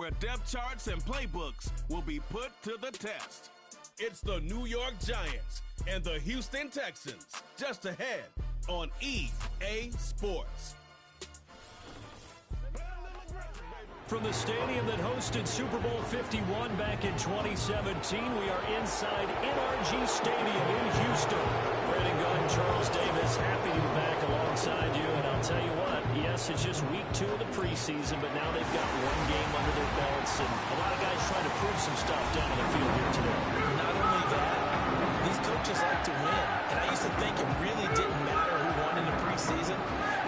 where depth charts and playbooks will be put to the test. It's the New York Giants and the Houston Texans, just ahead on EA Sports. From the stadium that hosted Super Bowl 51 back in 2017, we are inside NRG Stadium in Houston. Brandon Gunn, Charles Davis, happy to be back alongside you. And I'll tell you what, yes, it's just week 2 of the preseason, but now they've got one game under their belts. And a lot of guys trying to prove some stuff down on the field here today. Not only that, these coaches like to win. And I used to think it really didn't matter who won in the preseason.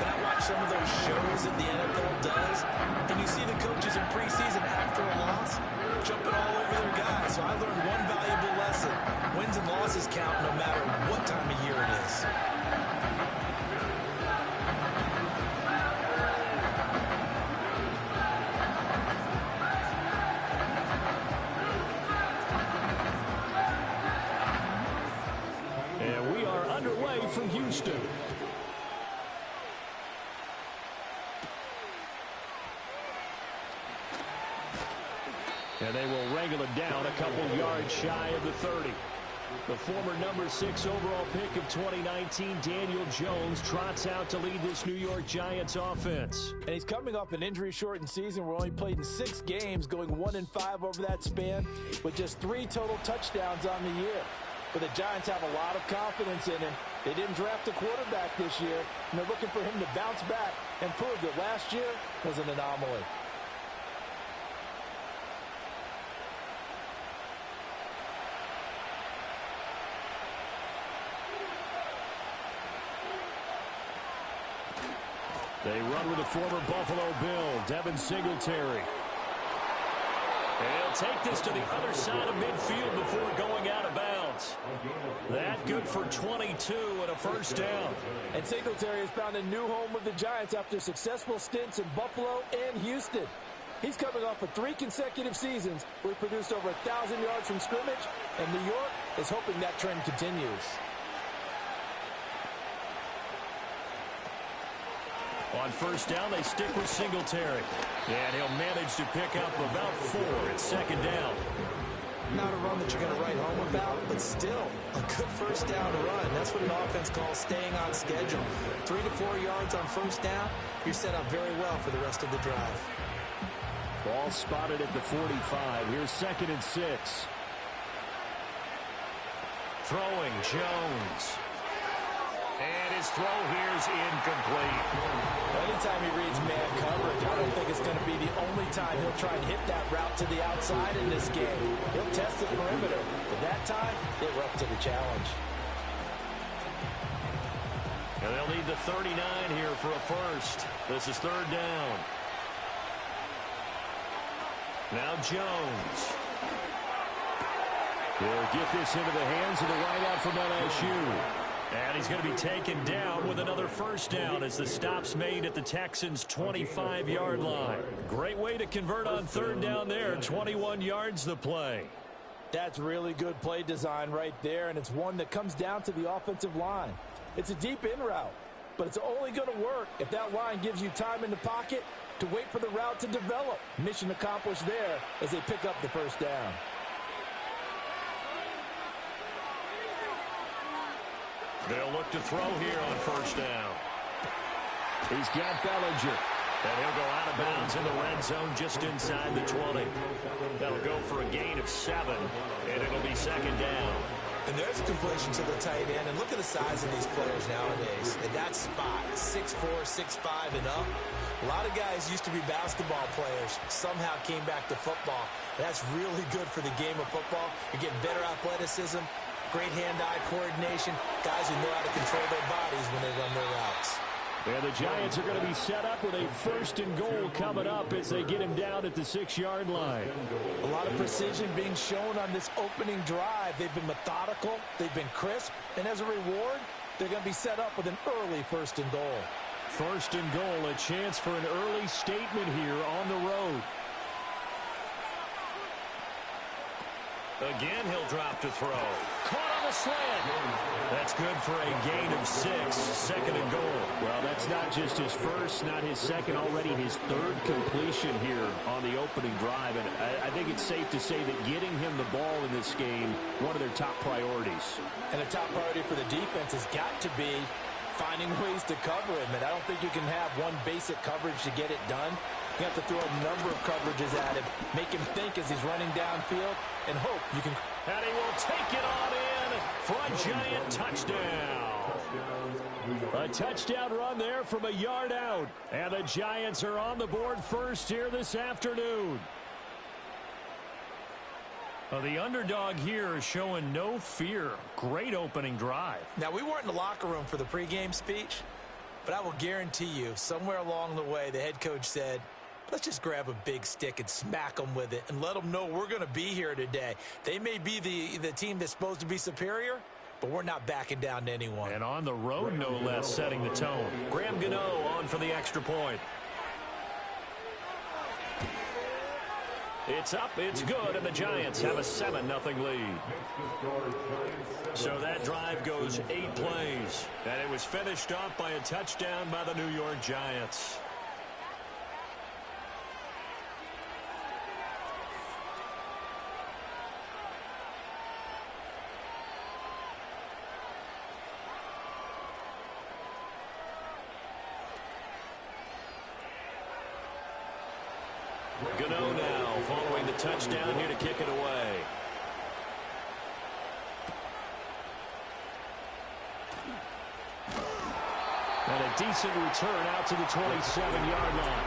But I watch some of those shows that the NFL does, and you see the coaches in preseason after a loss jumping all over their guys. So I learned one valuable lesson. Wins and losses count no matter what time of year it is. And we are underway from Houston. And they will wrangle it down a couple yards shy of the 30. The former number 6 overall pick of 2019, Daniel Jones, trots out to lead this New York Giants offense. And he's coming off an injury-shortened season where he only played in 6 games, going 1-5 over that span, with just 3 total touchdowns on the year. But the Giants have a lot of confidence in him. They didn't draft a quarterback this year, and they're looking for him to bounce back and prove that last year was an anomaly. They run with the former Buffalo Bill, Devin Singletary. He'll take this to the other side of midfield before going out of bounds. That good for 22 and a first down. And Singletary has found a new home with the Giants after successful stints in Buffalo and Houston. He's coming off of 3 consecutive seasons where he produced over 1,000 yards from scrimmage, and New York is hoping that trend continues. On first down, they stick with Singletary. And he'll manage to pick up about 4 at second down. Not a run that you're going to write home about, but still a good first down run. That's what an offense calls staying on schedule. 3 to 4 yards on first down, you're set up very well for the rest of the drive. Ball spotted at the 45. Here's 2nd and 6. Throwing Jones. And his throw here is incomplete. Anytime he reads man coverage, I don't think it's going to be the only time he'll try and hit that route to the outside in this game. He'll test the perimeter, but that time, they were up to the challenge. And they'll need the 39 here for a first. This is 3rd down. Now Jones. He'll get this into the hands of the wideout from LSU. And he's going to be taken down with another first down as the stop's made at the Texans' 25-yard line. Great way to convert on 3rd down there. 21 yards the play. That's really good play design right there, and it's one that comes down to the offensive line. It's a deep in route, but it's only going to work if that line gives you time in the pocket to wait for the route to develop. Mission accomplished there as they pick up the first down. They'll look to throw here on first down. He's got Bellinger. And he'll go out of bounds in the red zone just inside the 20. That'll go for a gain of 7, and it'll be 2nd down. And there's a completion to the tight end. And look at the size of these players nowadays. At that spot, 6'4", 6'5", and up. A lot of guys used to be basketball players, somehow came back to football. And that's really good for the game of football. You're getting better athleticism, great hand-eye coordination, guys who know how to control their bodies when they run their routes. And the Giants are going to be set up with a 1st and goal coming up as they get him down at the 6-yard line. A lot of precision being shown on this opening drive. They've been methodical, they've been crisp, and as a reward, they're going to be set up with an early 1st and goal. 1st and goal, a chance for an early statement here on the road. Again, he'll drop to throw. Caught on the slant. That's good for a gain of 6. Second and goal. Well, that's not just his first, not his second, already his third completion here on the opening drive. And I think it's safe to say that getting him the ball in this game, one of their top priorities. And a top priority for the defense has got to be finding ways to cover him. And I don't think you can have one basic coverage to get it done. You have to throw a number of coverages at him, make him think as he's running downfield, and hope you can. And he will take it on in for a Giant touchdown. A touchdown run there from a yard out. And the Giants are on the board first here this afternoon. Well, the underdog here is showing no fear. Great opening drive. Now, we weren't in the locker room for the pregame speech, but I will guarantee you, somewhere along the way, the head coach said, let's just grab a big stick and smack them with it and let them know we're going to be here today. They may be the team that's supposed to be superior, but we're not backing down to anyone. And on the road, no less, setting the tone. Graham Gano on for the extra point. It's up, it's good, and the Giants have a 7-0 lead. So that drive goes 8 plays, and it was finished off by a touchdown by the New York Giants. Gano now following the touchdown here to kick it away. And a decent return out to the 27-yard line.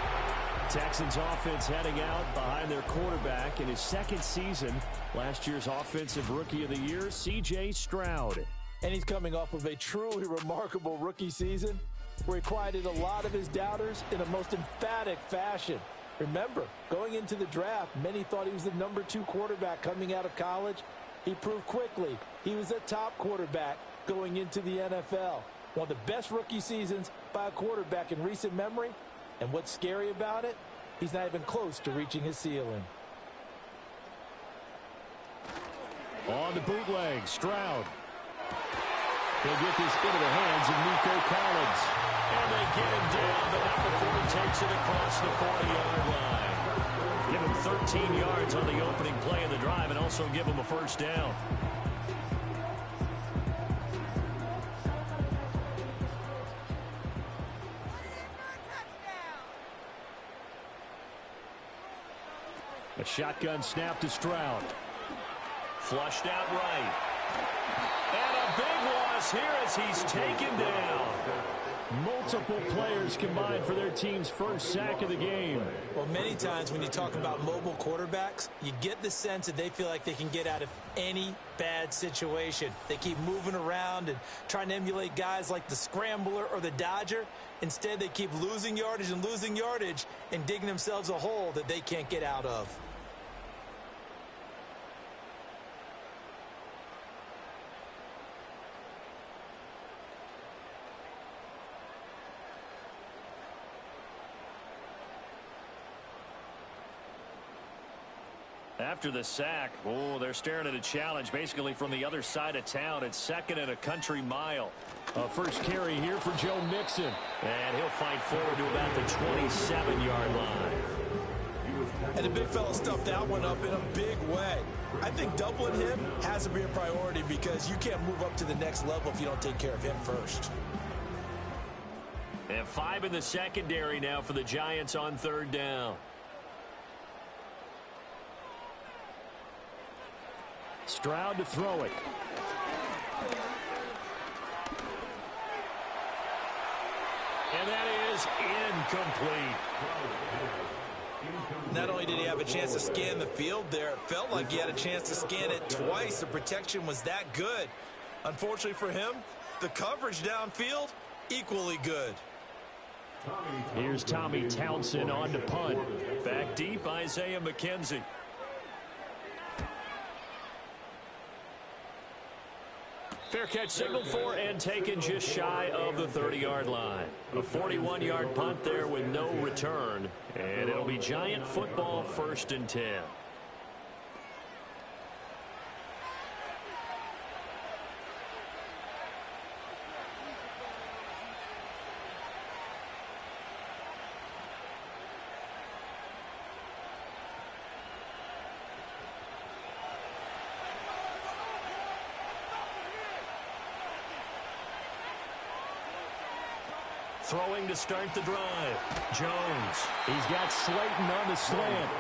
Texans offense heading out behind their quarterback in his second season. Last year's Offensive Rookie of the Year, C.J. Stroud. And he's coming off of a truly remarkable rookie season where he quieted a lot of his doubters in a most emphatic fashion. Remember, going into the draft, many thought he was the #2 quarterback coming out of college. He proved quickly he was a top quarterback going into the NFL. One of the best rookie seasons by a quarterback in recent memory. And what's scary about it? He's not even close to reaching his ceiling. On the bootleg, Stroud. He'll get this into the hands of Nico Collins. And they get him down, but not before he takes it across the 40-yard line. Give him 13 yards on the opening play of the drive and also give him a first down. A shotgun snap to Stroud. Flushed out right. And a big loss here as he's taken down. Multiple players combined for their team's first sack of the game. Well, many times when you talk about mobile quarterbacks, you get the sense that they feel like they can get out of any bad situation. They keep moving around and trying to emulate guys like the Scrambler or the Dodger. Instead, they keep losing yardage and digging themselves a hole that they can't get out of. After the sack, they're staring at a challenge basically from the other side of town. It's 2nd and a country mile. First carry here for Joe Mixon. And he'll fight forward to about the 27-yard line. And the big fella stuffed that one up in a big way. I think doubling him has to be a priority because you can't move up to the next level if you don't take care of him first. And 5 in the secondary now for the Giants on 3rd down. Stroud to throw it. And that is incomplete. Not only did he have a chance to scan the field there, it felt like he had a chance to scan it twice. The protection was that good. Unfortunately for him, the coverage downfield, equally good. Here's Tommy Townsend on to punt. Back deep, Isaiah McKenzie. Fair catch signaled for and taken just shy of the 30-yard line. A 41-yard punt there with no return. And it'll be Giant football 1st and 10. Throwing to start the drive. Jones. He's got Slayton on the slant.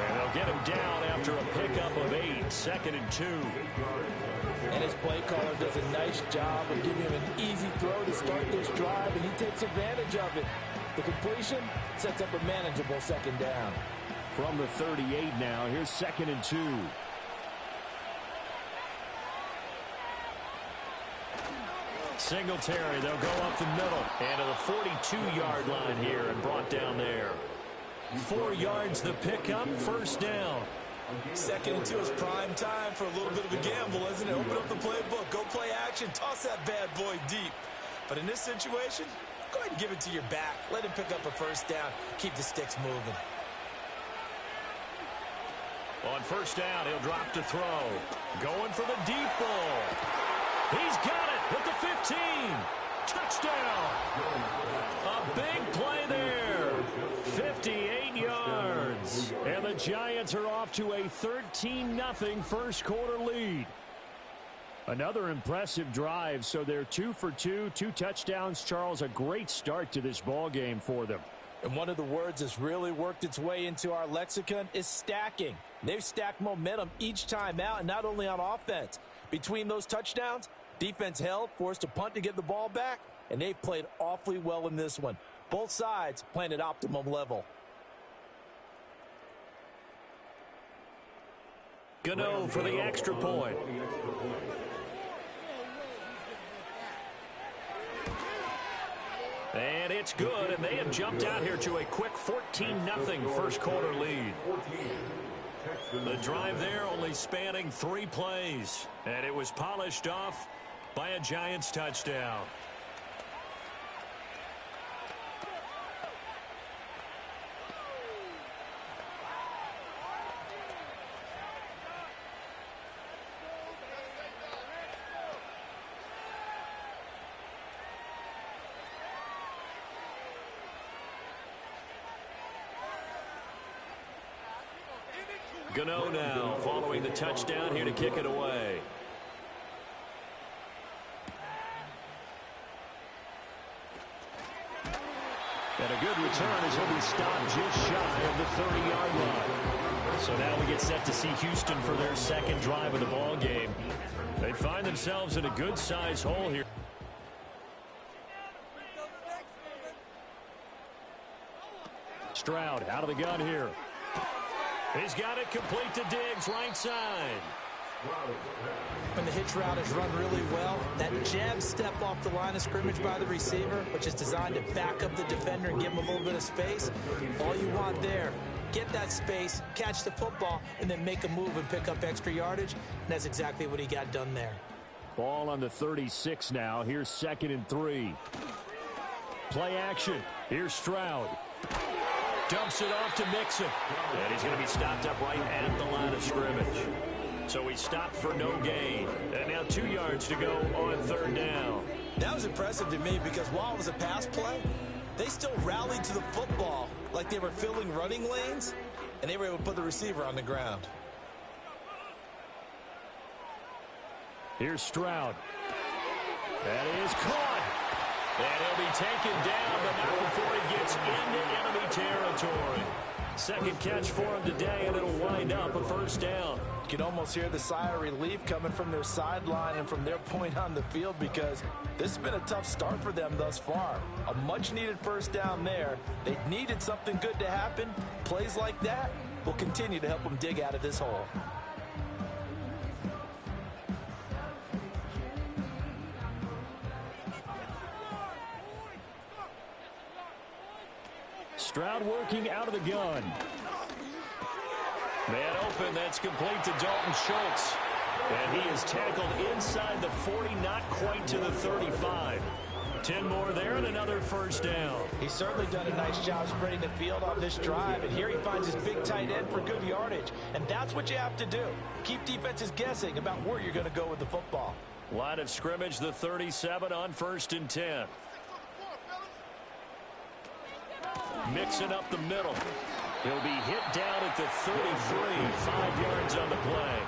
And they'll get him down after a pickup of 8. 2nd and 2. And his play caller does a nice job of giving him an easy throw to start this drive, and he takes advantage of it. The completion sets up a manageable 2nd down. From the 38 now, here's 2nd and 2. Singletary, they'll go up the middle. And to the 42-yard line here and brought down there. 4 yards the pickup, 1st down. 2nd and 2 is prime time for a little bit of a gamble, isn't it? Open up the playbook, go play action, toss that bad boy deep. But in this situation, go ahead and give it to your back. Let him pick up a 1st down. Keep the sticks moving. On 1st down, he'll drop to throw. Going for the deep ball. He's got it at the 15. Touchdown. A big play there. 58 yards. And the Giants are off to a 13-0 first quarter lead. Another impressive drive, so they're 2 for 2, 2 touchdowns. Charles, a great start to this ball game for them. And one of the words that's really worked its way into our lexicon is stacking. They've stacked momentum each time out, and not only on offense. Between those touchdowns, defense held, forced a punt to get the ball back, and they've played awfully well in this one. Both sides playing at optimum level. Gano for the extra point. And it's good, and they have jumped out here to a quick 14-0 first quarter lead. The drive there only spanning 3 plays, and it was polished off by a Giants touchdown. Gano now following the touchdown here to kick it away. And a good return as he'll be stopped just shy of the 30-yard line. So now we get set to see Houston for their 2nd drive of the ball game. They find themselves in a good-sized hole here. Stroud out of the gun here. He's got it complete to Diggs, right side. When the hitch route is run really well, that jab step off the line of scrimmage by the receiver, which is designed to back up the defender and give him a little bit of space, all you want there, get that space, catch the football, and then make a move and pick up extra yardage, and that's exactly what he got done there. Ball on the 36 now. Here's 2nd and 3. Play action. Here's Stroud. Dumps it off to Mixon. And he's going to be stopped up right at the line of scrimmage. So he stopped for no gain. And now 2 yards to go on 3rd down. That was impressive to me because while it was a pass play, they still rallied to the football like they were filling running lanes, and they were able to put the receiver on the ground. Here's Stroud. That is caught. And he'll be taken down, but not before he gets into enemy territory. 2nd catch for him today, and it'll wind up a 1st down. You can almost hear the sigh of relief coming from their sideline and from their point on the field because this has been a tough start for them thus far. A much-needed 1st down there. They needed something good to happen. Plays like that will continue to help them dig out of this hole. Stroud working out of the gun. Man open, that's complete to Dalton Schultz. And he is tackled inside the 40, not quite to the 35. 10 more there and another 1st down. He's certainly done a nice job spreading the field on this drive, and here he finds his big tight end for good yardage. And that's what you have to do. Keep defenses guessing about where you're going to go with the football. Line of scrimmage, the 37 on 1st and 10. Mixing up the middle. He'll be hit down at the 33. 5 yards on the play.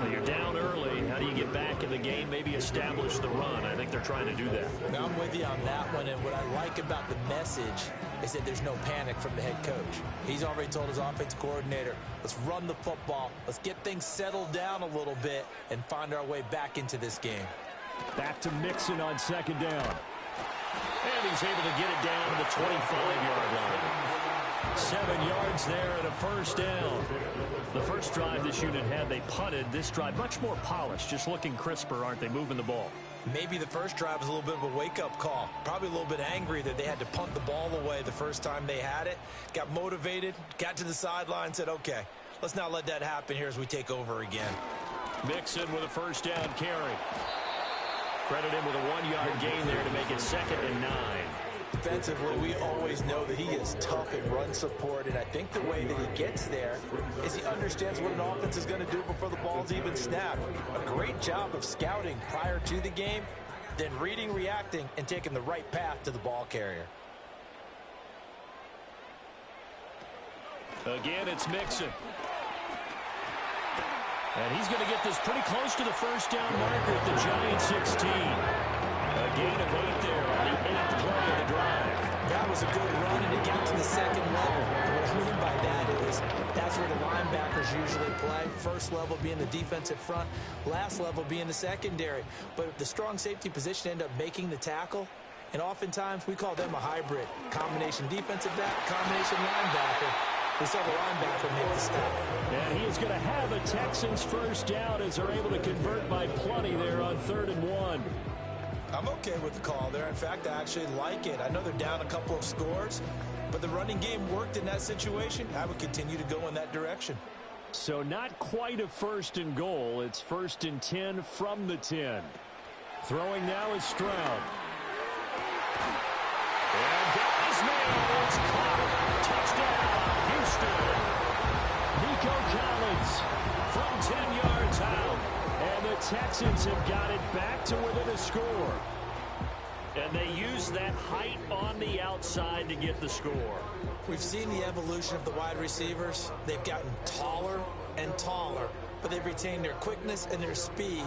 Well, you're down early. How do you get back in the game, maybe establish the run? I think they're trying to do that. Now I'm with you on that one, and what I like about the message is that there's no panic from the head coach. He's already told his offense coordinator, let's run the football, let's get things settled down a little bit and find our way back into this game. Back to Mixon on second down. And he's able to get it down to the 25-yard line. 7 yards there and a first down. The first drive this unit had, they punted. This drive, much more polished, just looking crisper, aren't they, moving the ball? Maybe the first drive was a little bit of a wake-up call. Probably a little bit angry that they had to punt the ball away the first time they had it. Got motivated, got to the sideline, said, okay, let's not let that happen here as we take over again. Mixon with a first down carry. Credit him with a 1-yard gain there to make it 2nd and 9. Defensively, we always know that he is tough in run support, and I think the way that he gets there is he understands what an offense is going to do before the ball's even snapped. A great job of scouting prior to the game, then reading, reacting, and taking the right path to the ball carrier. Again, it's Mixon. And he's going to get this pretty close to the first down marker at the Giants 16. A gain of 8 there on the 8th play of the drive. That was a good run, and it got to the second level. And what I mean by that is that's where the linebackers usually play. First level being the defensive front, last level being the secondary. But if the strong safety position end up making the tackle, and oftentimes we call them a hybrid. Combination defensive back, combination linebacker. We saw the linebacker make the stop. And he is going to have a Texans first down as they're able to convert by plenty there on 3rd and 1. I'm okay with the call there. In fact, I actually like it. I know they're down a couple of scores, but the running game worked in that situation. I would continue to go in that direction. So not quite a 1st and goal. It's 1st and 10 from the 10. Throwing now is Stroud. And that is nailed. It's caught. Touchdown, Houston. Nico Collins from 10 yards out. And the Texans have got it back to within a score. And they use that height on the outside to get the score. We've seen the evolution of the wide receivers. They've gotten taller and taller, but they've retained their quickness and their speed.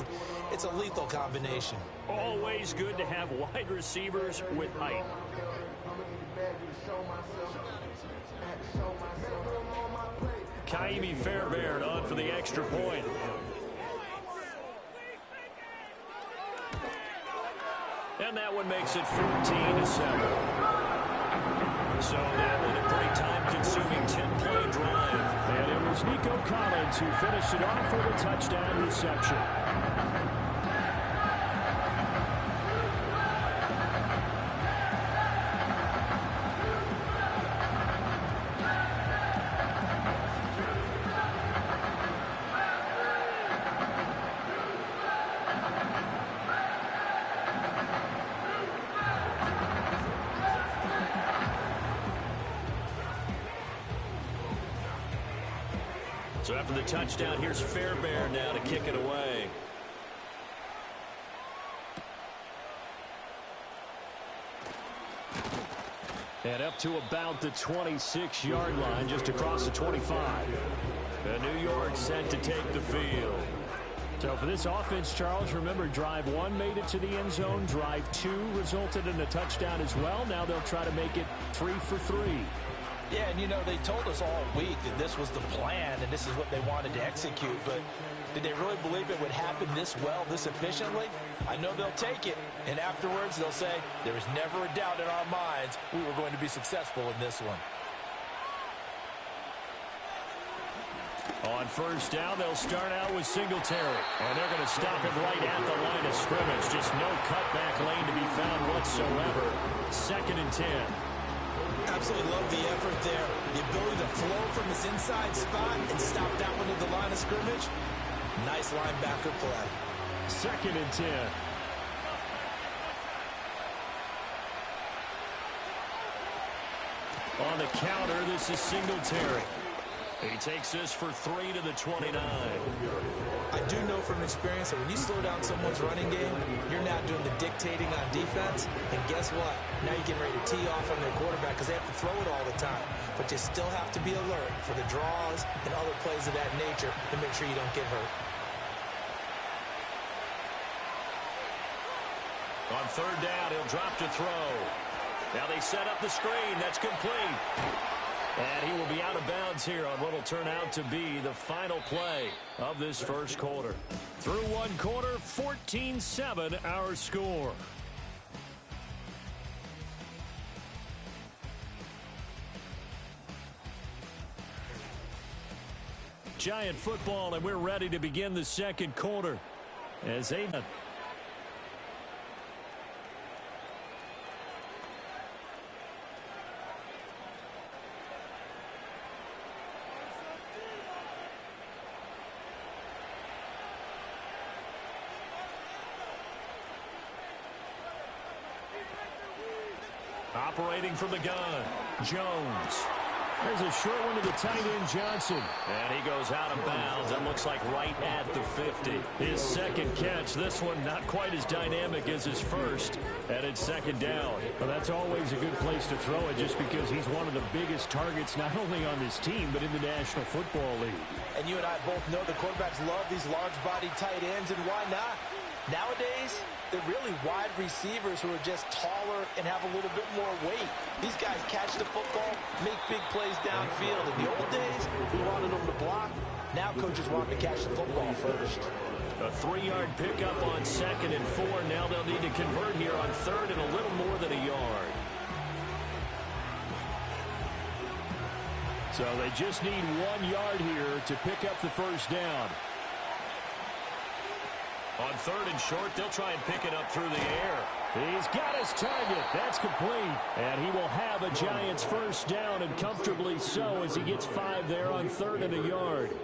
It's a lethal combination. Always good to have wide receivers with height. Kaimi Fairbairn on for the extra point. And that one makes it 14-7. So that was a pretty time-consuming 10-play drive. And it was Nico Collins who finished it off with a touchdown reception. So after the touchdown, here's Fairbairn now to kick it away. And up to about the 26-yard line, just across the 25. And New York set to take the field. So for this offense, Charles, remember, drive 1 made it to the end zone. Drive 2 resulted in a touchdown as well. Now they'll try to make it 3 for 3. Yeah, and you know, they told us all week that this was the plan and this is what they wanted to execute, but did they really believe it would happen this well, this efficiently? I know they'll take it, and afterwards they'll say, there was never a doubt in our minds we were going to be successful in this one. On first down, they'll start out with Singletary. And they're going to stop him right at the line of scrimmage. Just no cutback lane to be found whatsoever. 2nd and 10. Absolutely love the effort there. The ability to flow from his inside spot and stop that one at the line of scrimmage. Nice linebacker play. 2nd and 10. On the counter, this is Singletary. He takes this for 3 to the 29. I do know from experience that when you slow down someone's running game, you're not doing the dictating on defense. And guess what? Now you're getting ready to tee off on their quarterback because they have to throw it all the time. But you still have to be alert for the draws and other plays of that nature to make sure you don't get hurt. On third down, he'll drop to throw. Now they set up the screen. That's complete. And he will be out of bounds here on what will turn out to be the final play of this first quarter. Through one quarter, 14-7 our score. Giant football, and we're ready to begin the second quarter. As Aiden. Operating from the gun, Jones. There's a short one to the tight end, Johnson. And he goes out of bounds. It looks like right at the 50. His second catch, this one not quite as dynamic as his first. And it's second down. Well, that's always a good place to throw it just because he's one of the biggest targets not only on this team but in the National Football League. And you and I both know the quarterbacks love these large-bodied tight ends, and why not? Nowadays, they're really wide receivers who are just taller and have a little bit more weight. These guys catch the football, make big plays downfield. In the old days, we wanted them to block. Now coaches want them to catch the football first. A 3-yard pickup on 2nd and 4. Now they'll need to convert here on 3rd and a little more than a yard. So they just need 1 yard here to pick up the first down. On 3rd and short, they'll try and pick it up through the air. He's got his target. That's complete. And he will have a Giants first down, and comfortably so, as he gets 5 there on 3rd and a yard.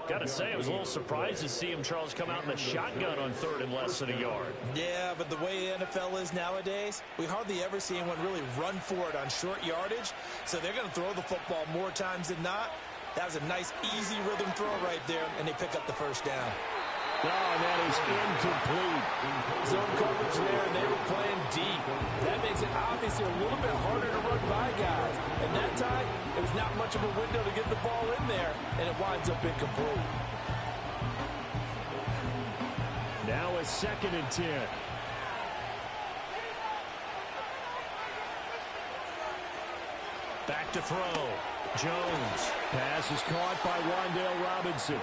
Got to say, I was a little surprised to see him, Charles, come out in the shotgun on 3rd and less than a yard. Yeah, but the way the NFL is nowadays, we hardly ever see anyone really run for it on short yardage. So they're going to throw the football more times than not. That was a nice, easy rhythm throw right there, and they pick up the first down. Oh, and that is incomplete. Zone coverage there, and they were playing deep. That makes it obviously a little bit harder to run by guys. And that time, it was not much of a window to get the ball in there, and it winds up incomplete. Now a 2nd and 10. Back to throw. Jones. Pass is caught by Wan'Dale Robinson.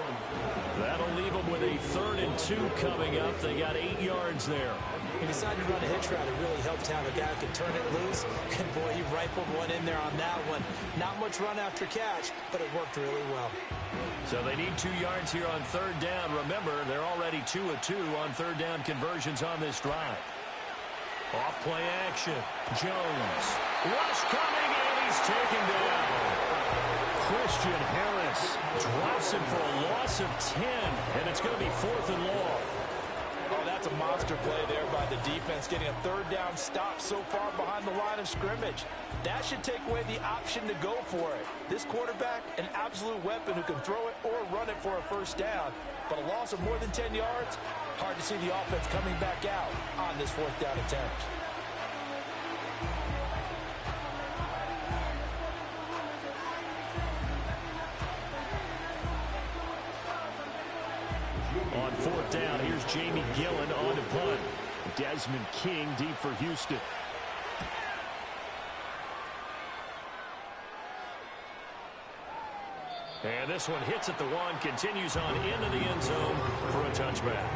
That'll leave them with a 3rd and 2 coming up. They got 8 yards there. He decided to run a hitch route. It really helped to have a guy who could turn it loose. And boy, he rifled one in there on that one. Not much run after catch, but it worked really well. So they need 2 yards here on 3rd down. Remember, they're already 2 of 2 on 3rd down conversions on this drive. Off play action. Jones. Rush coming, and he's taken down. Christian Harris Drops him for a loss of 10, and it's going to be 4th and long. Oh, that's a monster play there by the defense, getting a 3rd down stop so far behind the line of scrimmage. That should take away the option to go for it. This quarterback, an absolute weapon who can throw it or run it for a first down. But a loss of more than 10 yards, hard to see the offense coming back out on this 4th down attempt. On 4th down, here's Jamie Gillen on to punt. Desmond King deep for Houston. And this one hits at the 1, continues on into the end zone for a touchback.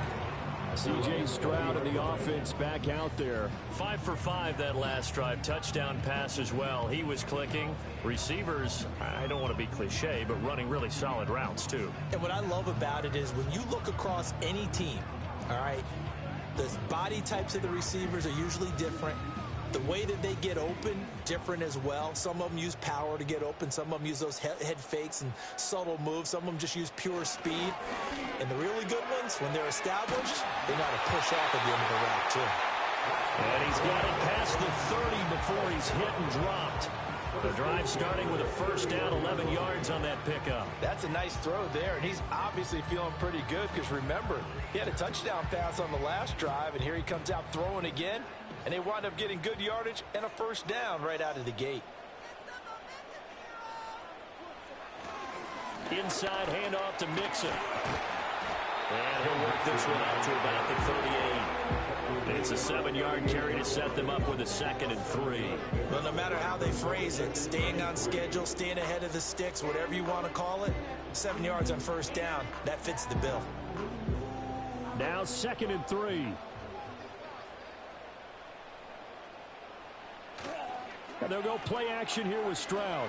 C.J. Stroud and the offense back out there. 5 for 5 that last drive. Touchdown pass as well. He was clicking. Receivers, I don't want to be cliche, but running really solid routes too. And what I love about it is when you look across any team, all right, the body types of the receivers are usually different. The way that they get open, different as well. Some of them use power to get open. Some of them use those head fakes and subtle moves. Some of them just use pure speed. And the really good ones, when they're established, they know how to push off at the end of the route, too. And he's got it past the 30 before he's hit and dropped. The drive starting with a first down, 11 yards on that pickup. That's a nice throw there, and he's obviously feeling pretty good because, remember, he had a touchdown pass on the last drive, and here he comes out throwing again. And they wind up getting good yardage and a first down right out of the gate. Inside handoff to Mixon. And he'll work this one out to about the 38. It's a 7-yard carry to set them up with a 2nd and 3. Well, no matter how they phrase it, staying on schedule, staying ahead of the sticks, whatever you want to call it, 7 yards on first down, that fits the bill. Now 2nd and 3. And they'll go play action here with Stroud.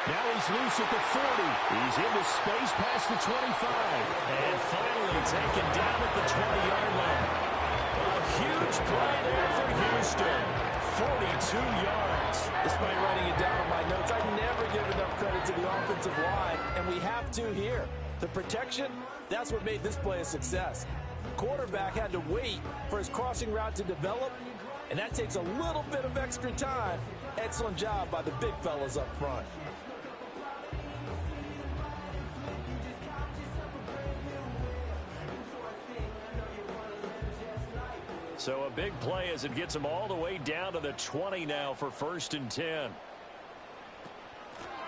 Now he's loose at the 40. He's into space past the 25. And finally taken down at the 20-yard line. A huge play there for Houston. 42 yards. Despite writing it down on my notes, I never give enough credit to the offensive line, and we have to here. The protection, that's what made this play a success. Quarterback had to wait for his crossing route to develop, and that takes a little bit of extra time. Excellent job by the big fellas up front. So a big play as it gets them all the way down to the 20 now for 1st and 10.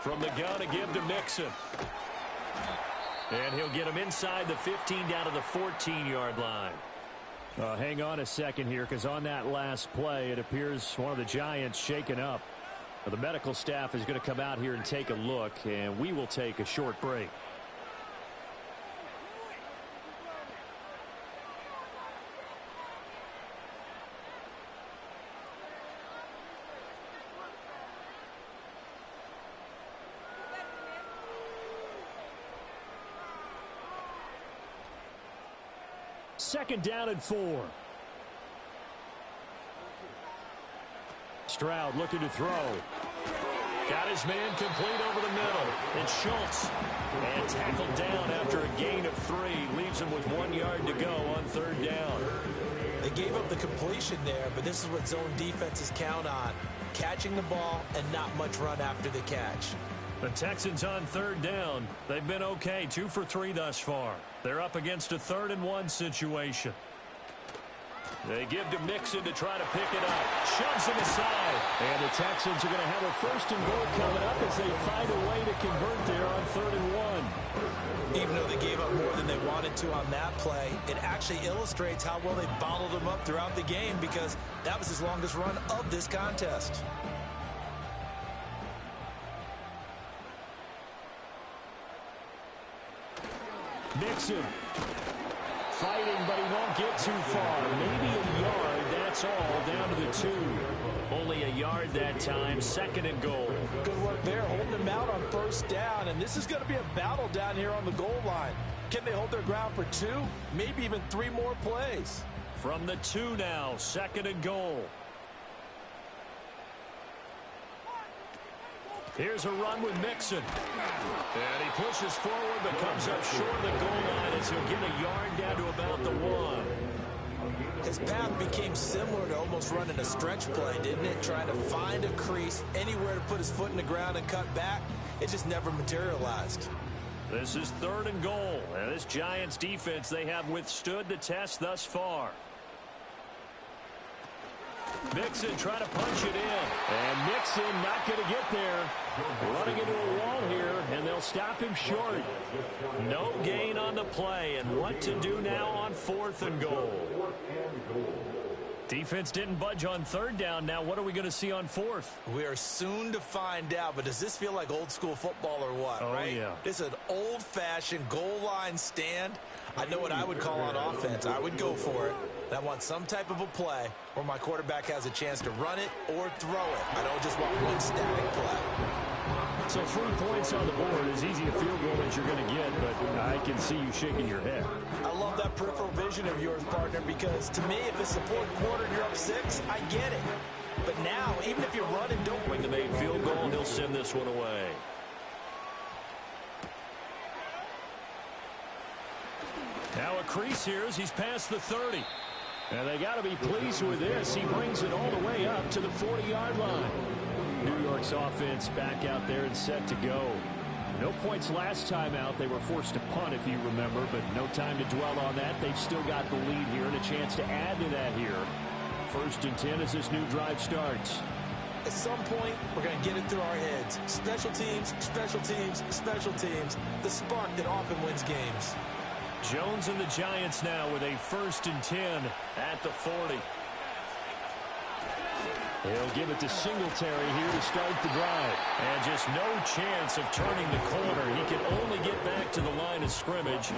From the gun to give to Mixon. And he'll get him inside the 15 down to the 14-yard line. Hang on a second here, because on that last play, it appears one of the Giants shaken up. The medical staff is going to come out here and take a look, and we will take a short break. Second down and 4. Stroud looking to throw. Got his man complete over the middle. And Schultz. And tackled down after a gain of 3. Leaves him with 1 yard to go on 3rd down. They gave up the completion there, but this is what zone defenses count on. Catching the ball and not much run after the catch. The Texans on 3rd down. They've been okay, 2 for 3 thus far. They're up against a 3rd and 1 situation. They give to Mixon to try to pick it up. Shoves him aside. And the Texans are going to have a 1st and goal coming up as they find a way to convert there on 3rd and 1. Even though they gave up more than they wanted to on that play, it actually illustrates how well they bottled them up throughout the game, because that was his longest run of this contest. Mixon fighting, but he won't get too far. Maybe a yard, that's all, down to the 2. Only a yard that time, 2nd and goal. Good work there, holding them out on 1st down, and this is going to be a battle down here on the goal line. Can they hold their ground for 2, maybe even 3 more plays? From the 2 now, 2nd and goal. Here's a run with Mixon. And he pushes forward but comes up short of the goal line as he'll get a yard down to about the 1. His path became similar to almost running a stretch play, didn't it? Trying to find a crease, anywhere to put his foot in the ground and cut back. It just never materialized. This is 3rd and goal. And this Giants defense, they have withstood the test thus far. Mixon trying to punch it in. And Mixon not going to get there. Running into a wall here, and they'll stop him short. No gain on the play, and what to do now on 4th and goal. Defense didn't budge on 3rd down. Now what are we going to see on 4th? We are soon to find out, but does this feel like old school football or what? Oh, right? Yeah. This is an old-fashioned goal line stand. I know what I would call on offense. I would go for it. And I want some type of a play where my quarterback has a chance to run it or throw it. I don't just want one static play. So 3 points on the board, as easy a field goal as you're going to get, but I can see you shaking your head. I love that peripheral vision of yours, partner, because to me, if it's the 4th quarter and you're up 6, I get it. But now, even if you run and don't Bring the main field goal, and he'll send this one away. Now a crease here as he's past the 30. And they got to be pleased with this. He brings it all the way up to the 40-yard line. New York's offense back out there and set to go. No points last time out. They were forced to punt, if you remember, but no time to dwell on that. They've still got the lead here and a chance to add to that here. 1st and 10 as this new drive starts. At some point, we're going to get it through our heads. Special teams, special teams, special teams. The spark that often wins games. Jones and the Giants now with a 1st and 10 at the 40. He'll give it to Singletary here to start the drive. And just no chance of turning the corner. He can only get back to the line of scrimmage.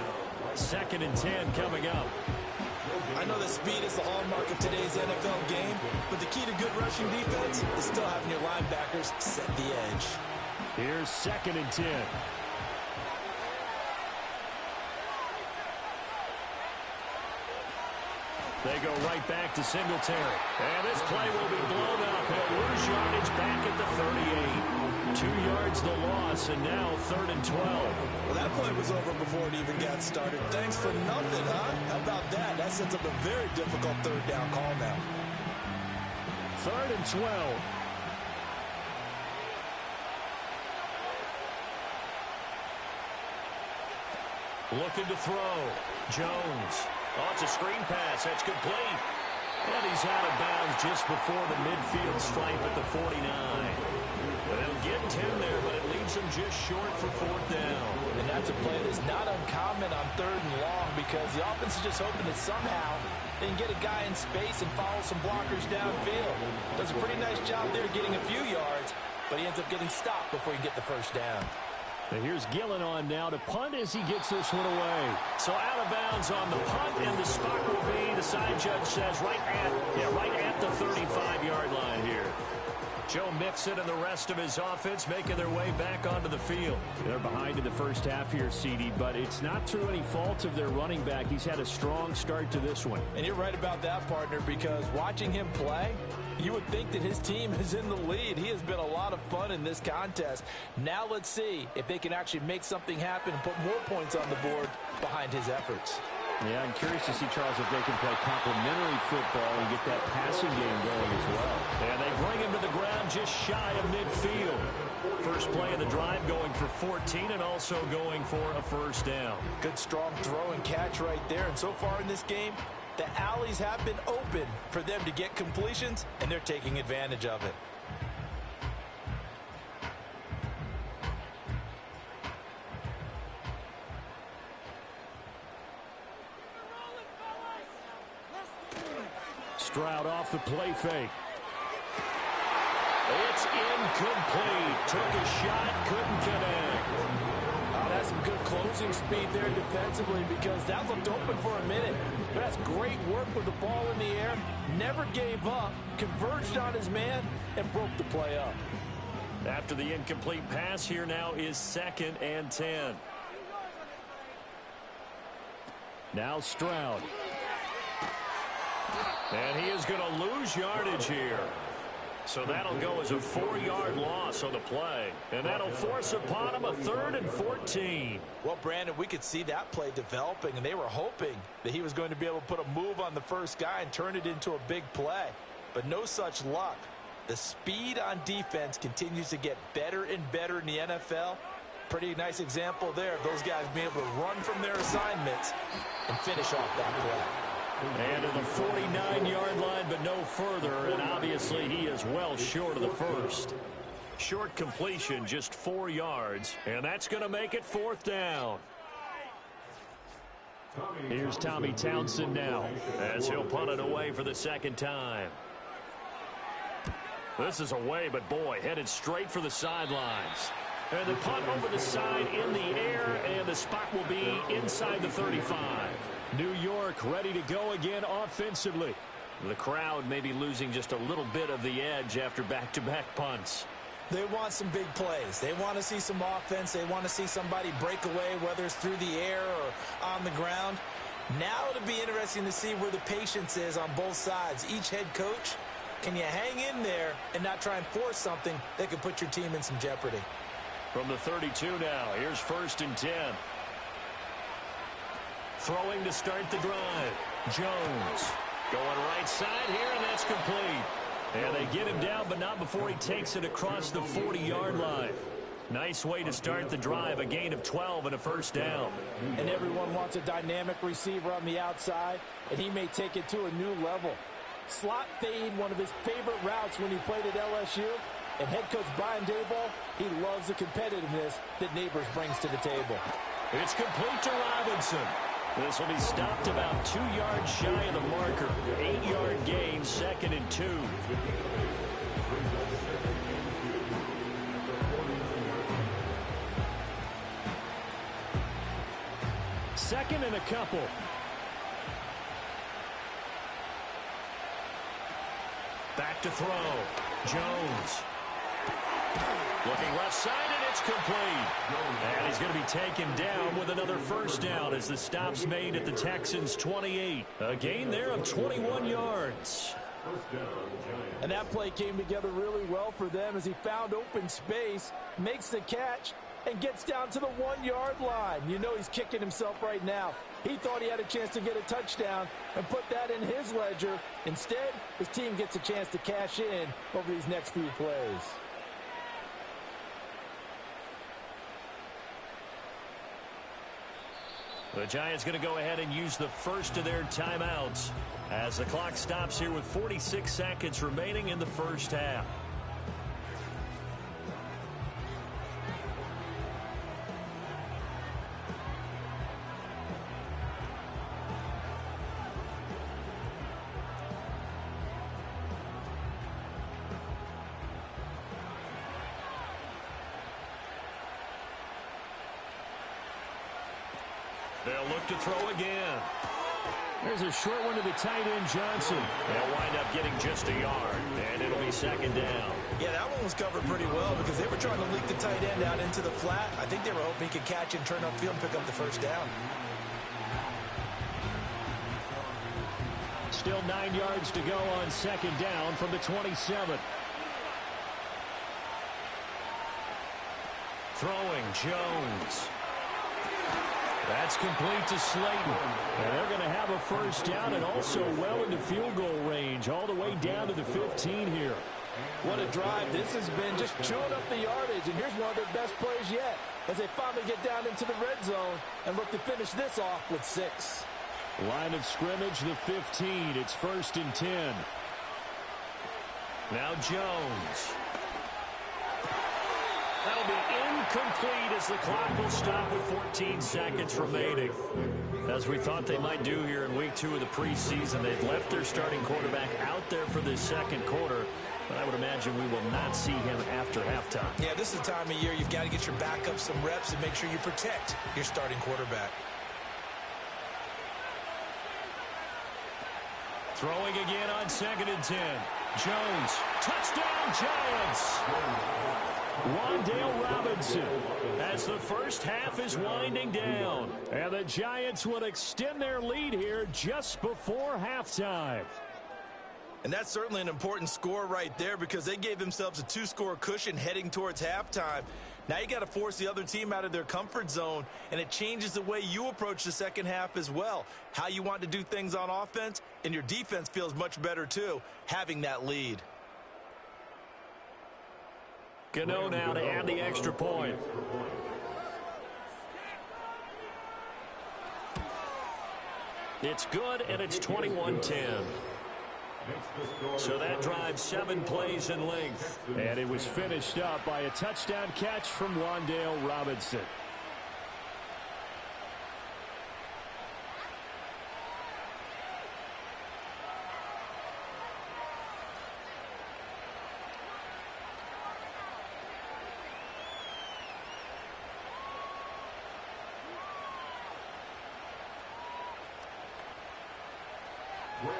2nd and 10 coming up. I know that speed is the hallmark of today's NFL game, but the key to good rushing defense is still having your linebackers set the edge. Here's 2nd and 10. They go right back to Singletary. And this play will be blown up. He'll lose yardage back at the 38. 2 yards the loss, and now 3rd and 12. Well, that play was over before it even got started. Thanks for nothing, huh? How about that? That sets up a very difficult 3rd down call now. 3rd and 12. Looking to throw. Jones. Oh, it's a screen pass. That's complete. And he's out of bounds just before the midfield stripe at the 49. They'll get 10 there, but it leaves him just short for 4th down. And that's a play that's not uncommon on 3rd and long because the offense is just hoping that somehow they can get a guy in space and follow some blockers downfield. Does a pretty nice job there getting a few yards, but he ends up getting stopped before he can get the 1st down. And here's Gillen on now to punt as he gets this one away. So out of bounds on the punt, and the spot will be, the side judge says, right at the 35-yard line here. Joe Mixon and the rest of his offense making their way back onto the field. They're behind in the first half here, CD, but it's not through any fault of their running back. He's had a strong start to this one. And you're right about that, partner, because watching him play, you would think that his team is in the lead. He has been a lot of fun in this contest. Now let's see if they can actually make something happen and put more points on the board behind his efforts. Yeah, I'm curious to see, Charles, if they can play complementary football and get that passing game going as well. And they bring him to the ground just shy of midfield. First play of the drive going for 14 and also going for a 1st down. Good strong throw and catch right there. And so far in this game, the alleys have been open for them to get completions, and they're taking advantage of it. Stroud off the play fake. It's incomplete. Took a shot, couldn't connect. Oh, that's some good closing speed there defensively because that looked open for a minute. But that's great work with the ball in the air. Never gave up, converged on his man, and broke the play up. After the incomplete pass, here now is 2nd and 10. Now Stroud. And he is going to lose yardage here. So that'll go as a 4-yard loss on the play. And that'll force upon him a 3rd and 14. Well, Brandon, we could see that play developing, and they were hoping that he was going to be able to put a move on the first guy and turn it into a big play. But no such luck. The speed on defense continues to get better and better in the NFL. Pretty nice example there of those guys being able to run from their assignments and finish off that play. And to the 49-yard line, but no further, and obviously he is well short of the 1st. Short completion, just 4 yards, and that's going to make it 4th down. Here's Tommy Townsend now, as he'll punt it away for the 2nd time. This is away, but boy, headed straight for the sidelines. And the punt over the side in the air, and the spot will be inside the 35. New York ready to go again offensively. The crowd may be losing just a little bit of the edge after back-to-back punts. They want some big plays. They want to see some offense. They want to see somebody break away, whether it's through the air or on the ground. Now it'll be interesting to see where the patience is on both sides. Each head coach, can you hang in there and not try and force something that could put your team in some jeopardy? From the 32 now, here's 1st and 10. Throwing to start the drive. Jones going right side here, and that's complete. And they get him down, but not before he takes it across the 40-yard line. Nice way to start the drive, a gain of 12 and a 1st down. And everyone wants a dynamic receiver on the outside, and he may take it to a new level. Slot fade, one of his favorite routes when he played at LSU. And head coach Brian Daboll, he loves the competitiveness that Neighbors brings to the table. It's complete to Robinson. This will be stopped about 2 yards shy of the marker. 8-yard gain, 2nd and 2. Second and a couple. Back to throw. Jones. Looking left side, and it's complete. And he's going to be taken down with another first down as the stop's made at the Texans' 28. A gain there of 21 yards. And that play came together really well for them as he found open space, makes the catch, and gets down to the 1-yard line. You know he's kicking himself right now. He thought he had a chance to get a touchdown and put that in his ledger. Instead, his team gets a chance to cash in over these next few plays. The Giants going to go ahead and use the first of their timeouts as the clock stops here with 46 seconds remaining in the first half. They'll look to throw again. There's a short one to the tight end, Johnson. They'll wind up getting just a yard, and it'll be 2nd down. Yeah, that one was covered pretty well because they were trying to leak the tight end out into the flat. I think they were hoping he could catch and turn upfield and pick up the first down. Still 9 yards to go on 2nd down from the 27. Throwing, Jones. That's complete to Slayton. And they're going to have a first down and also well into field goal range, all the way down to the 15 here. What a drive this has been, just chewing up the yardage. And here's one of their best plays yet as they finally get down into the red zone and look to finish this off with 6. Line of scrimmage, the 15. It's 1st and 10. Now Jones. That'll be incomplete as the clock will stop with 14 seconds remaining. As we thought they might do here in week 2 of the preseason, they've left their starting quarterback out there for this second quarter, but I would imagine we will not see him after halftime. Yeah, this is the time of year you've got to get your backup some reps and make sure you protect your starting quarterback. Throwing again on 2nd and 10. Jones. Touchdown, Giants! Wan'Dale Robinson as the first half is winding down. And the Giants will extend their lead here just before halftime. And that's certainly an important score right there because they gave themselves a 2-score cushion heading towards halftime. Now you got to force the other team out of their comfort zone, and it changes the way you approach the second half as well. How you want to do things on offense, and your defense feels much better too, having that lead. Gano now to add the extra point. It's good, and it's 21-10. So that drives 7 plays in length. And it was finished up by a touchdown catch from Wan'Dale Robinson.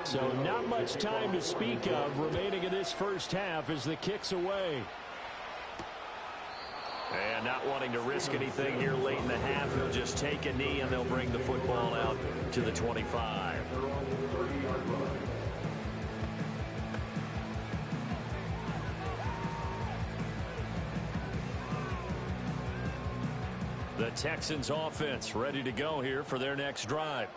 So not much time to speak of remaining in this first half as the kick's away. And not wanting to risk anything here late in the half, he'll just take a knee and they'll bring the football out to the 25. The Texans offense ready to go here for their next drive.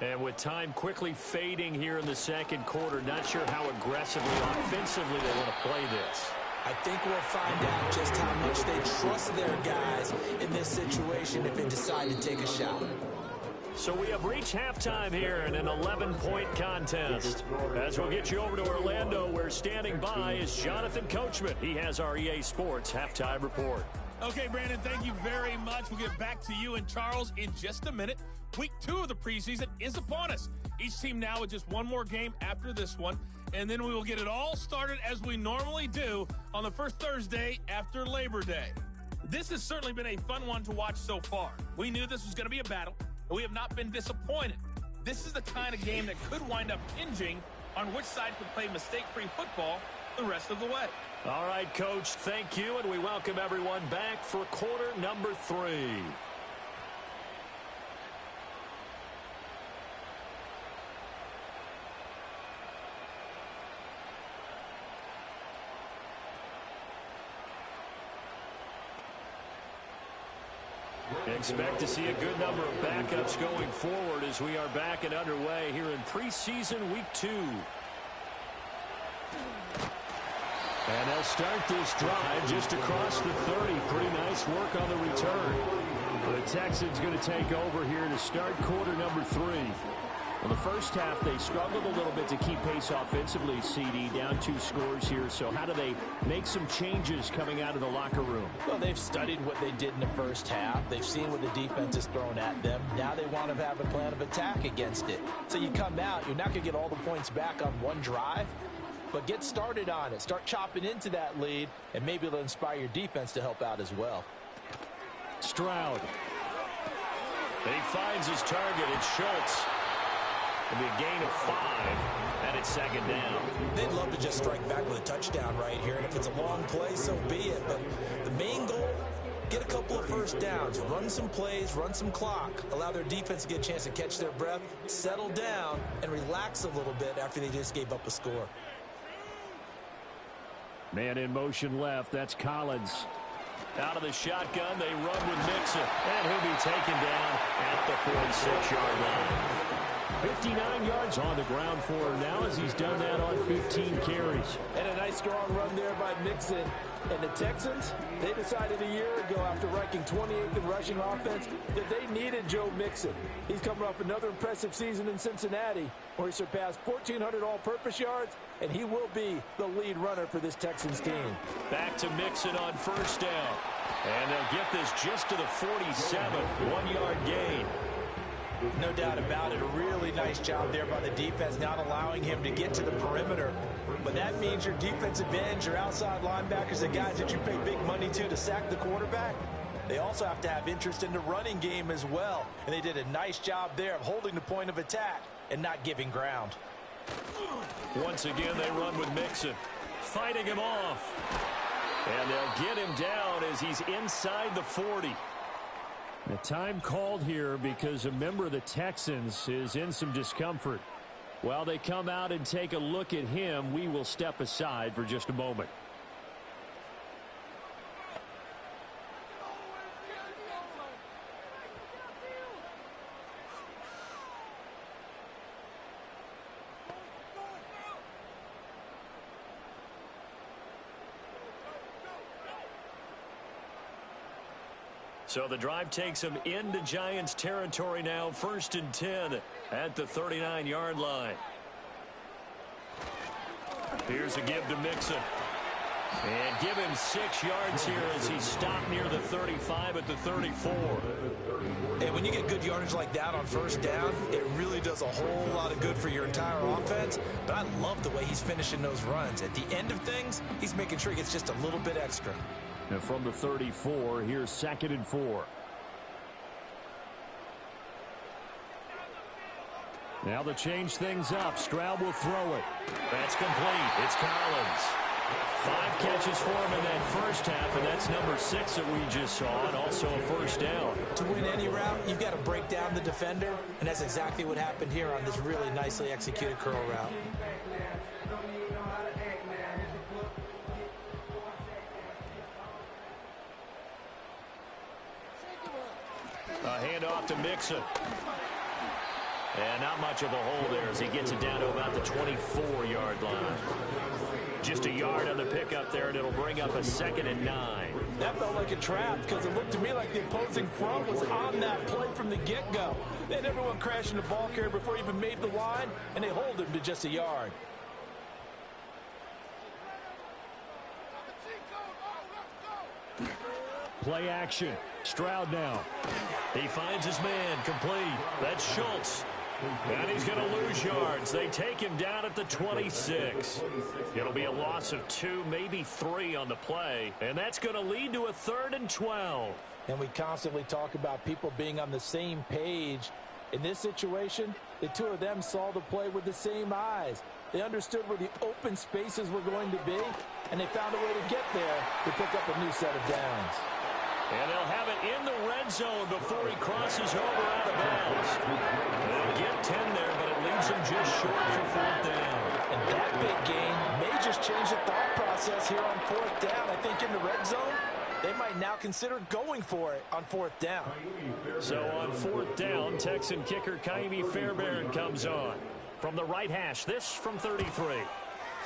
And with time quickly fading here in the second quarter, not sure how aggressively, offensively they want to play this. I think we'll find out just how much they trust their guys in this situation if they decide to take a shot. So we have reached halftime here in an 11-point contest. As we'll get you over to Orlando, where standing by is Jonathan Coachman. He has our EA Sports Halftime Report. Okay, Brandon, thank you very much. We'll get back to you and Charles in just a minute. Week 2 of the preseason is upon us. Each team now with just one more game after this one, and then we will get it all started as we normally do on the first Thursday after Labor Day. This has certainly been a fun one to watch so far. We knew this was going to be a battle, and we have not been disappointed. This is the kind of game that could wind up hinging on which side could play mistake-free football the rest of the way. All right, Coach, thank you, and we welcome everyone back for quarter number 3. Expect to see a good number of backups going forward as we are back and underway here in preseason week 2. And they'll start this drive just across the 30. Pretty nice work on the return. The Texans going to take over here to start quarter number 3. In the first half, they struggled a little bit to keep pace offensively, CD, down 2 scores here. So how do they make some changes coming out of the locker room? Well, they've studied what they did in the first half. They've seen what the defense has thrown at them. Now they want to have a plan of attack against it. So you come out, you're not going to get all the points back on one drive, but get started on it. Start chopping into that lead, and maybe it'll inspire your defense to help out as well. Stroud. He finds his target. It's Schultz. It'll be a gain of 5, and it's second down. They'd love to just strike back with a touchdown right here, and if it's a long play, so be it. But the main goal, get a couple of first downs, run some plays, run some clock, allow their defense to get a chance to catch their breath, settle down, and relax a little bit after they just gave up a score. Man in motion left. That's Collins. Out of the shotgun, they run with Mixon, and he'll be taken down at the 46-yard line. 59 yards on the ground for him now as he's done that on 15 carries. And a nice strong run there by Mixon. And the Texans, they decided a year ago after ranking 28th in rushing offense that they needed Joe Mixon. He's coming off another impressive season in Cincinnati where he surpassed 1,400 all-purpose yards, and he will be the lead runner for this Texans team. Back to Mixon on first down. And they'll get this just to the 47, 1-yard gain. No doubt about it. A really nice job there by the defense, not allowing him to get to the perimeter. But that means your defensive ends, your outside linebackers, the guys that you pay big money to sack the quarterback, they also have to have interest in the running game as well. And they did a nice job there of holding the point of attack and not giving ground. Once again, they run with Mixon, fighting him off. And they'll get him down as he's inside the 40. The time called here because a member of the Texans is in some discomfort. While they come out and take a look at him, we will step aside for just a moment. So the drive takes them into Giants territory now, 1st and 10 at the 39-yard line. Here's a give to Mixon. And give him 6 yards here as he stopped near the 35 at the 34. And when you get good yardage like that on first down, it really does a whole lot of good for your entire offense. But I love the way he's finishing those runs. At the end of things, he's making sure he gets just a little bit extra. And from the 34, here's 2nd and 4. Now they'll change things up. Stroud will throw it. That's complete. It's Collins. 5 catches for him in that first half, and that's number 6 that we just saw, and also a first down. To win any route, you've got to break down the defender, and that's exactly what happened here on this really nicely executed curl route. A handoff to Mixon. And not much of a hole there as he gets it down to about the 24-yard line. Just a yard on the pickup there, and it'll bring up a 2nd and 9. That felt like a trap because it looked to me like the opposing front was on that play from the get-go. They had everyone crashing the ball carrier before he even made the line, and they hold him to just a yard. Play action. Stroud now. He finds his man. Complete. That's Schultz. And he's going to lose yards. They take him down at the 26. It'll be a loss of 2, maybe 3 on the play. And that's going to lead to a 3rd and 12. And we constantly talk about people being on the same page. In this situation, the two of them saw the play with the same eyes. They understood where the open spaces were going to be, and they found a way to get there to pick up a new set of downs. And they'll have it in the red zone before he crosses over out of bounds. They'll get 10 there, but it leaves him just short for 4th down. And that big gain may just change the thought process here on 4th down. I think in the red zone, they might now consider going for it on 4th down. So on 4th down, Texan kicker Kaimi Fairbairn comes on. From the right hash, this from 33.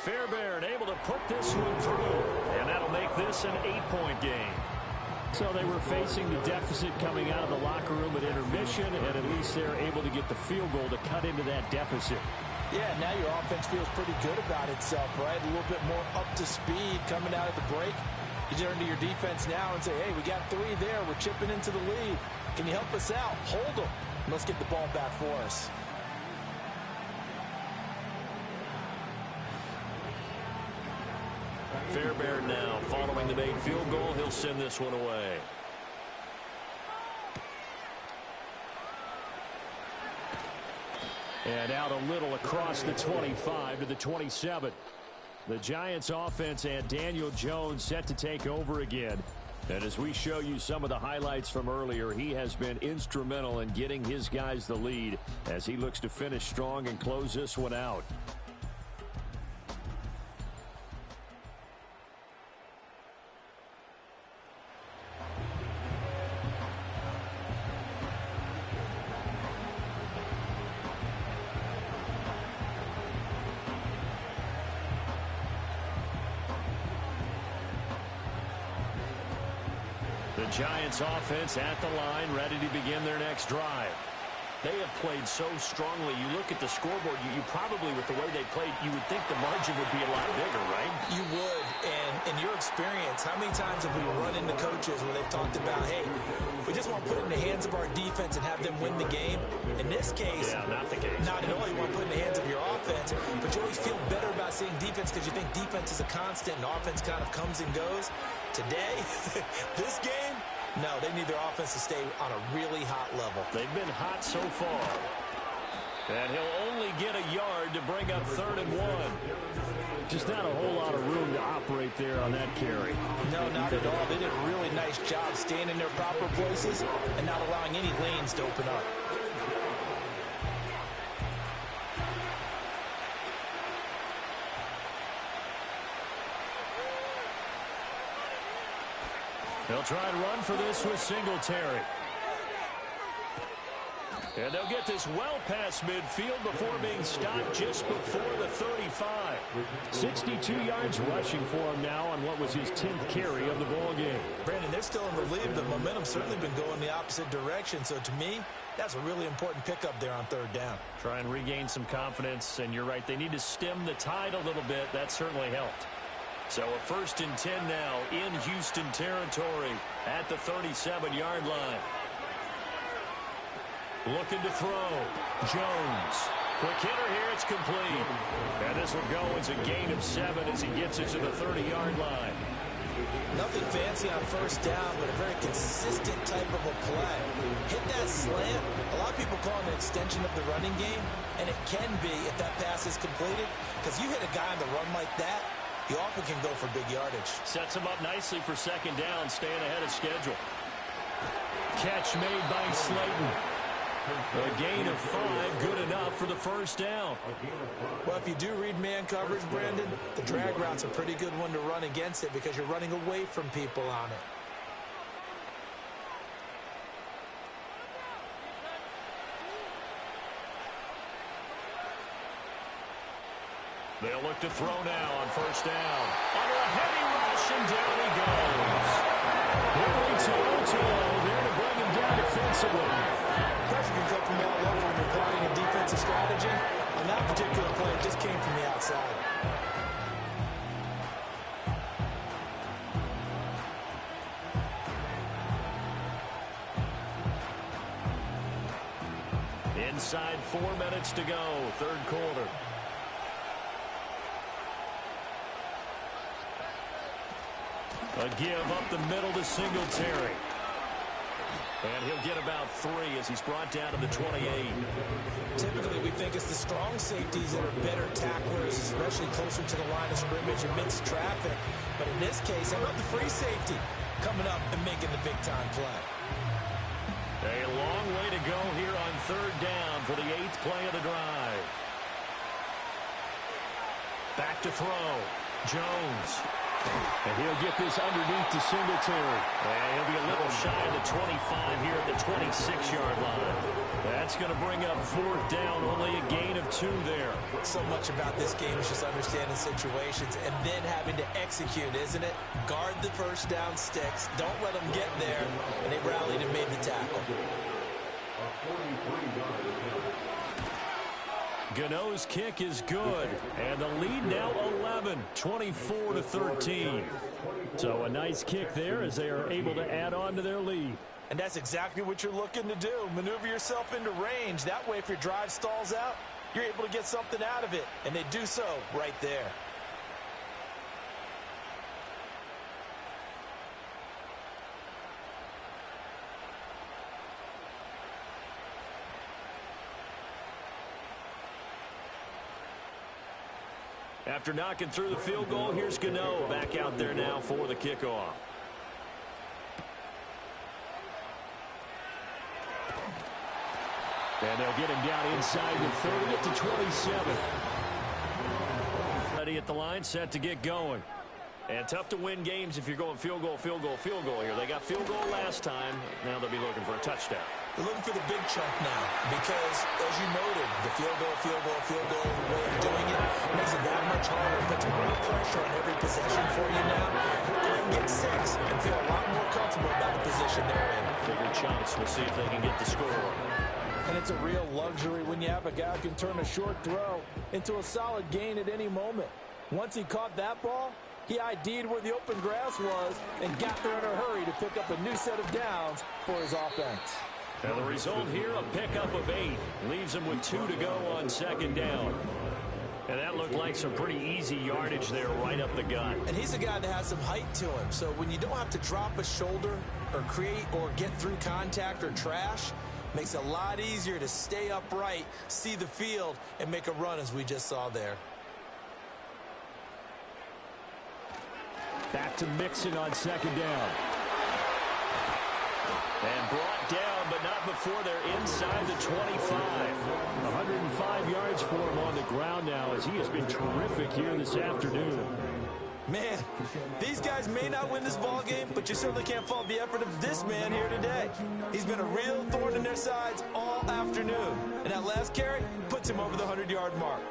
Fairbairn able to put this one through, and that'll make this an 8-point game. So they were facing the deficit coming out of the locker room at intermission, and at least they're able to get the field goal to cut into that deficit. Yeah, now your offense feels pretty good about itself, right? A little bit more up to speed coming out of the break. You turn to your defense now and say, hey, we got 3 there. We're chipping into the lead. Can you help us out? Hold them. Let's get the ball back for us. Fairbairn now, following the made field goal, he'll send this one away. And out a little across the 25 to the 27. The Giants offense and Daniel Jones set to take over again. And as we show you some of the highlights from earlier, he has been instrumental in getting his guys the lead as he looks to finish strong and close this one out. The Giants offense at the line, ready to begin their next drive. They have played so strongly. You look at the scoreboard, you probably, with the way they played, you would think the margin would be a lot bigger, right? You would. And in your experience, how many times have we run into coaches where they've talked about, hey, we just want to put it in the hands of our defense and have them win the game? In this case, yeah, not the case. Not at all. You want to put it in the hands of your offense, but you always feel better about saying defense because you think defense is a constant and offense kind of comes and goes. Today, this game, no, they need their offense to stay on a really hot level. They've been hot so far. And he'll only get a yard to bring up 3rd and 1. Just not a whole lot of room to operate there on that carry. No, not at all. They did a really nice job staying in their proper places and not allowing any lanes to open up. They'll try and run for this with Singletary. And they'll get this well past midfield before being stopped just before the 35. 62 yards rushing for him now on what was his 10th carry of the ball game. Brandon, they're still in the lead. The momentum's certainly been going the opposite direction. So to me, that's a really important pickup there on 3rd down. Try and regain some confidence. And you're right, they need to stem the tide a little bit. That certainly helped. So a 1st and 10 now in Houston territory at the 37-yard line. Looking to throw. Jones. Quick hitter here. It's complete. And this will go as a gain of 7 as he gets it to the 30-yard line. Nothing fancy on 1st down, but a very consistent type of a play. Hit that slant. A lot of people call it an extension of the running game, and it can be if that pass is completed. Because you hit a guy on the run like that, you often can go for big yardage. Sets him up nicely for 2nd down, staying ahead of schedule. Catch made by Slayton. A gain of 5, good enough for the 1st down. Well, if you do read man coverage, Brandon, the drag route's a pretty good one to run against it because you're running away from people on it. They'll look to throw now on 1st down. Under a heavy rush, and down he goes. Henry To'o there to bring him down defensively. Pressure can come from all over when you're plotting a defensive strategy. On that particular play, it just came from the outside. Inside 4 minutes to go, third quarter. A give up the middle to Singletary. And he'll get about 3 as he's brought down to the 28. Typically, we think it's the strong safeties that are better tacklers, especially closer to the line of scrimmage amidst traffic. But in this case, how about the free safety coming up and making the big-time play? A long way to go here on third down for the 8th play of the drive. Back to throw. Jones. And he'll get this underneath to Singletary. And he'll be a little shy of the 25 here at the 26-yard line. That's going to bring up 4th down, only a gain of 2 there. So much about this game is just understanding situations and then having to execute, isn't it? Guard the first down sticks. Don't let them get there. And they rallied and made the tackle. Gano's kick is good, and the lead now 11, 24-13. So a nice kick there as they are able to add on to their lead. And that's exactly what you're looking to do. Maneuver yourself into range. That way, if your drive stalls out, you're able to get something out of it. And they do so right there. After knocking through the field goal, here's Gano back out there now for the kickoff. And they'll get him down inside the 30 at the 27. Ready at the line, set to get going. And tough to win games if you're going field goal, field goal, field goal here. They got field goal last time. Now they'll be looking for a touchdown. They're looking for the big chunk now because, as you noted, the field goal, the way you're doing it makes it that much harder. Puts more pressure on every possession for you now. Go ahead and get 6 and feel a lot more comfortable about the position they're in. Bigger chunks. We'll see if they can get the score. And it's a real luxury when you have a guy who can turn a short throw into a solid gain at any moment. Once he caught that ball, he ID'd where the open grass was and got there in a hurry to pick up a new set of downs for his offense. And the result here, a pickup of 8. Leaves him with 2 to go on second down. And that looked like some pretty easy yardage there right up the gut. And he's a guy that has some height to him. So when you don't have to drop a shoulder or create or get through contact or trash, makes it a lot easier to stay upright, see the field, and make a run as we just saw there. Back to Mixon on second down. And brought down, but not before they're inside the 25. 105 yards for him on the ground now as he has been terrific here this afternoon. Man, these guys may not win this ball game, but you certainly can't fault the effort of this man here today. He's been a real thorn in their sides all afternoon. And that last carry puts him over the 100-yard mark.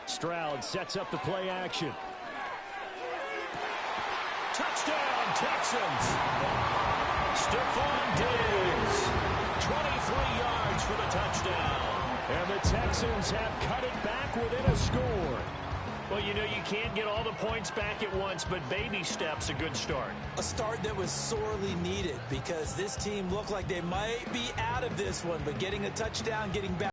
Stroud sets up the play action. Touchdown, Texans. Stephon Diggs, 23 yards for the touchdown. And the Texans have cut it back within a score. Well, you know, you can't get all the points back at once, but baby steps a good start. A start that was sorely needed because this team looked like they might be out of this one, but getting a touchdown, getting back.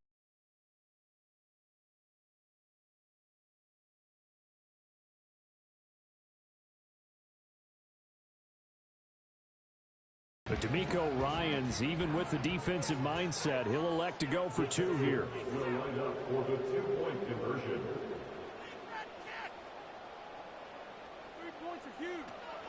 But D'Amico Ryans, even with the defensive mindset, he'll elect to go for 2 here. For the 2-point conversion.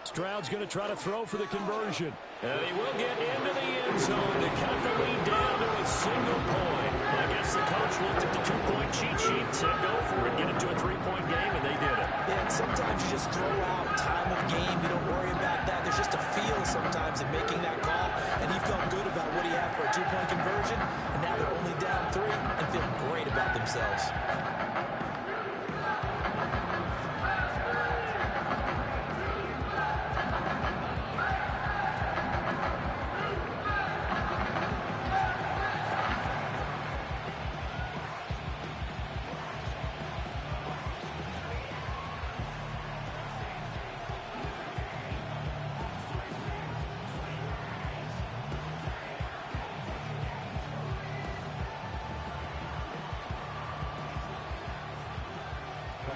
Stroud's going to try to throw for the conversion. And he will get into the end zone to cut the lead down to a single point. I guess the coach looked at the 2-point cheat sheet and said go for it, get it to a 3-point game, and they did it. Yeah, and sometimes you just throw out time of game. You don't worry about that. There's just a feel sometimes in making that call, and he felt good about what he had for a 2-point conversion, and now they're only down 3 and feeling great about themselves.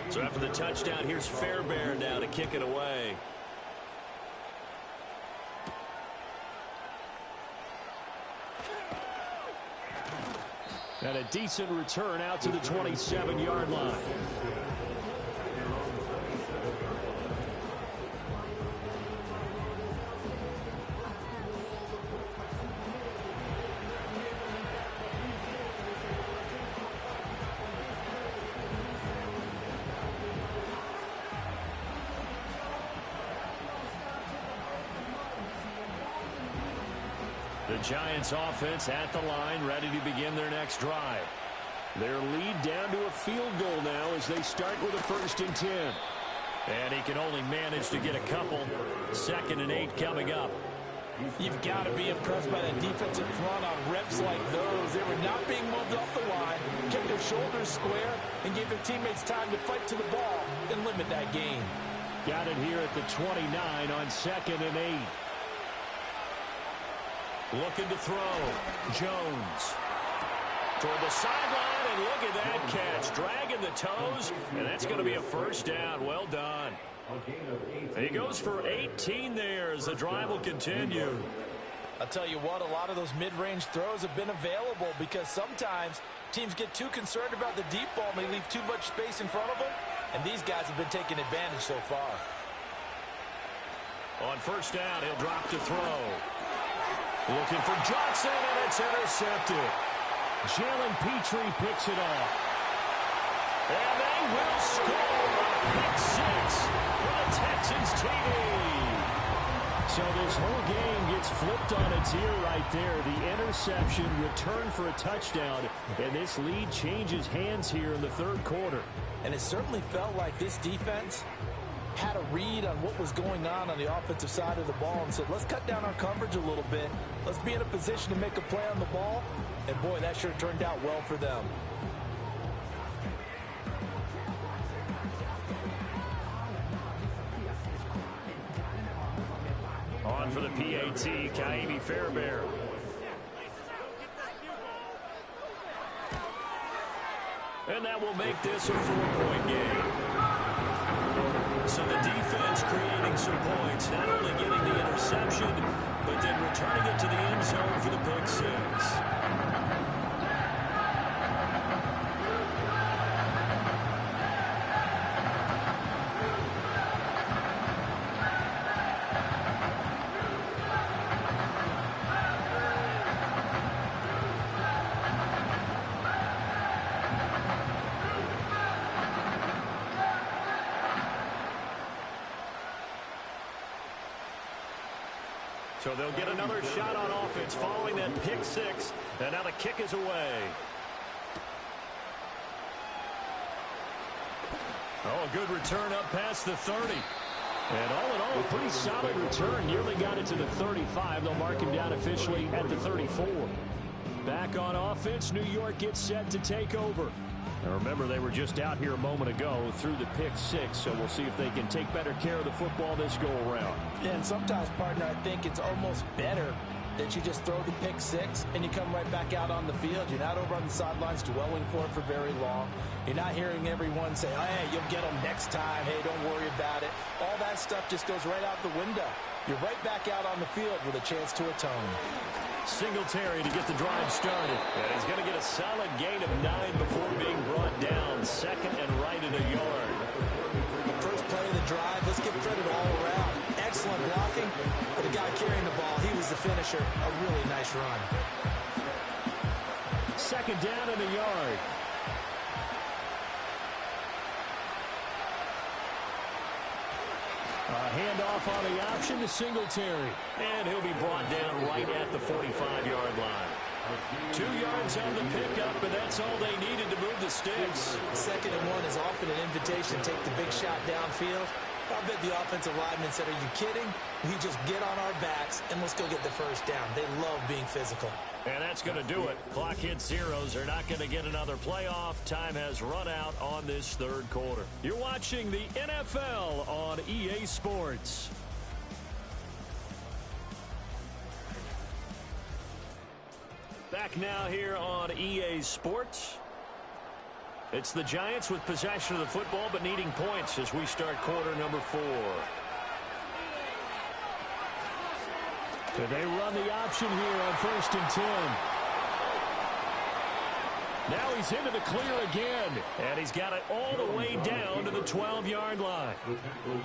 So after the touchdown, here's Fairbairn now to kick it away. And a decent return out to the 27-yard line. The Giants offense at the line, ready to begin their next drive. Their lead down to a field goal now as they start with a 1st and 10. And he can only manage to get a couple. 2nd and 8 coming up. You've got to be impressed by that defensive front on reps like those. They were not being moved off the line, kept their shoulders square, and gave their teammates time to fight to the ball and limit that gain. Got it here at the 29 on 2nd and 8. Looking to throw. Jones. Toward the sideline, and look at that catch. Dragging the toes, and that's going to be a 1st down. Well done. And he goes for 18 there as the drive will continue. I'll tell you what, a lot of those mid-range throws have been available because sometimes teams get too concerned about the deep ball and they leave too much space in front of them, and these guys have been taking advantage so far. On 1st down, he'll drop to throw. Looking for Johnson, and it's intercepted. Jalen Petrie picks it off. And they will score a pick 6 for the Texans TD. So this whole game gets flipped on its ear right there. The interception, return for a touchdown, and this lead changes hands here in the 3rd quarter. And it certainly felt like this defense had a read on what was going on the offensive side of the ball and said, let's cut down our coverage a little bit. Let's be in a position to make a play on the ball. And, boy, that sure turned out well for them. On for the PAT, Ka'imi Fairbairn. And that will make this a 4-point game. So the defense creating some points, not only getting the interception, but then returning it to the end zone for the pick 6. So they'll get another shot on offense following that pick 6. And now the kick is away. Oh, a good return up past the 30. And all in all, a pretty solid return. Nearly got it to the 35. They'll mark him down officially at the 34. Back on offense, New York gets set to take over. Now remember, they were just out here a moment ago through the pick 6, so we'll see if they can take better care of the football this go-around. Yeah, and sometimes, partner, I think it's almost better that you just throw the pick 6 and you come right back out on the field. You're not over on the sidelines dwelling for it for very long. You're not hearing everyone say, oh, hey, you'll get them next time. Hey, don't worry about it. All that stuff just goes right out the window. You're right back out on the field with a chance to atone. Singletary to get the drive started. And he's going to get a solid gain of 9 before being brought down. 2nd and right at a yard. First play of the drive, let's give credit all around. Excellent blocking, but the guy carrying the ball, he was the finisher. A really nice run. 2nd down and a yard. A handoff on the option to Singletary. And he'll be brought down right at the 45-yard line. 2 yards on the pickup, and that's all they needed to move the sticks. 2nd and 1 is often an invitation to take the big shot downfield. I bet the offensive linemen said, are you kidding? We just get on our backs, and let's go get the 1st down. They love being physical. And that's going to do it. Clock hits zeros. They're not going to get another playoff. Time has run out on this 3rd quarter. You're watching the NFL on EA Sports. Back now here on EA Sports. It's the Giants with possession of the football but needing points as we start quarter number 4. So they run the option here on 1st and 10. Now he's into the clear again, and he's got it all the way down to the 12-yard line.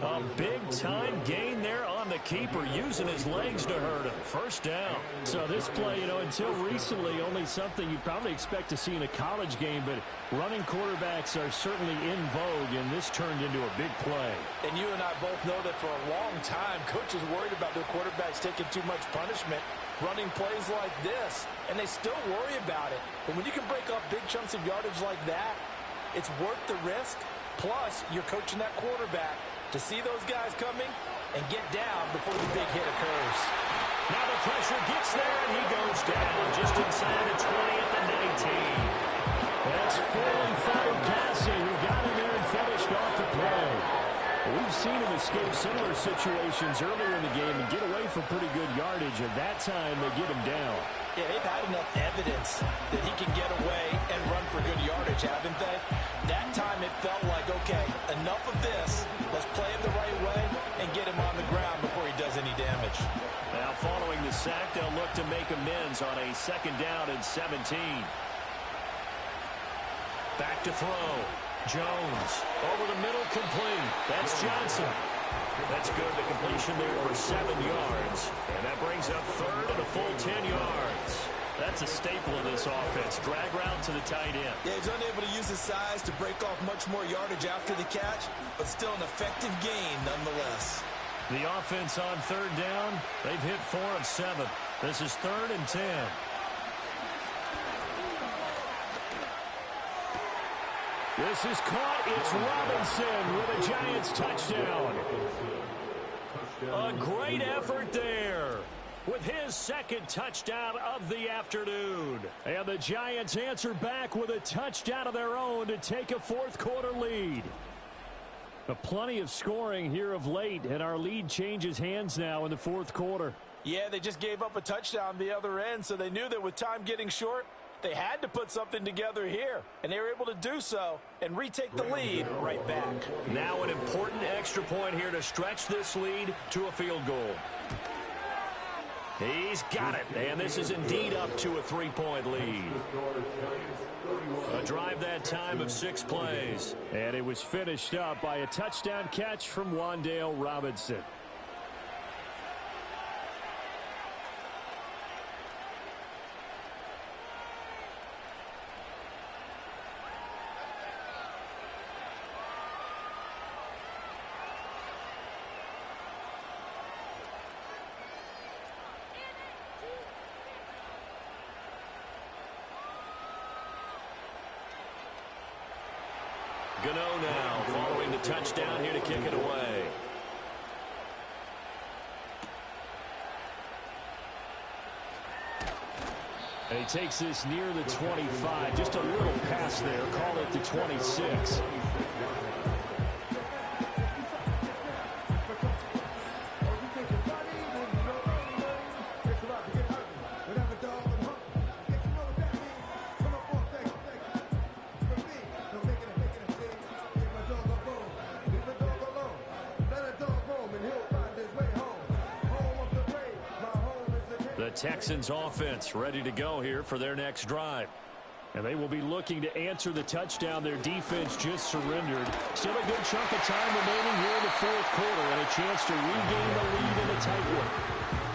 A big-time gain there on the keeper, using his legs to hurt him. First down. So this play, until recently, only something you'd probably expect to see in a college game, but running quarterbacks are certainly in vogue, and this turned into a big play. And you and I both know that for a long time, coaches worried about their quarterbacks taking too much punishment running plays like this, and they still worry about it. But when you can break up big chunks of yardage like that, it's worth the risk. Plus, you're coaching that quarterback to see those guys coming and get down before the big hit occurs. Now the pressure gets there, and he goes down just inside the 20 at the 19. That's fully fired Cassie, who got in there and finished off the play. We've seen him escape similar situations earlier in the game and get away for pretty good yardage. At that time, they get him down. Yeah, they've had enough evidence that he can get away and run for good yardage, haven't they? That time it felt like, okay, enough of this. Let's play it the right way and get him on the ground before he does any damage. Now following the sack, they'll look to make amends on a 2nd down and 17. Back to throw. Jones over the middle, complete. That's Johnson. That's good. The completion there for 7 yards. And that brings up 3rd and a full 10 yards. That's a staple of this offense. Drag route to the tight end. Yeah, he's unable to use his size to break off much more yardage after the catch, but still an effective gain nonetheless. The offense on 3rd down, they've hit 4 of 7. This is 3rd and 10. This is caught. It's Robinson with a Giants touchdown. A great effort there with his 2nd touchdown of the afternoon. And the Giants answer back with a touchdown of their own to take a 4th quarter lead. But plenty of scoring here of late, and our lead changes hands now in the 4th quarter. Yeah, they just gave up a touchdown the other end, so they knew that with time getting short, they had to put something together here, and they were able to do so and retake the lead right back. Now an important extra point here to stretch this lead to a field goal. He's got it, and this is indeed up to a 3-point lead. A drive that time of 6 plays. And it was finished up by a touchdown catch from Wan'Dale Robinson. Gano now following the touchdown here to kick it away. And he takes this near the 25. Just a little pass there. Call it the 26. Texans offense ready to go here for their next drive. And they will be looking to answer the touchdown their defense just surrendered. Still a good chunk of time remaining here in the 4th quarter and a chance to regain the lead in a tight one.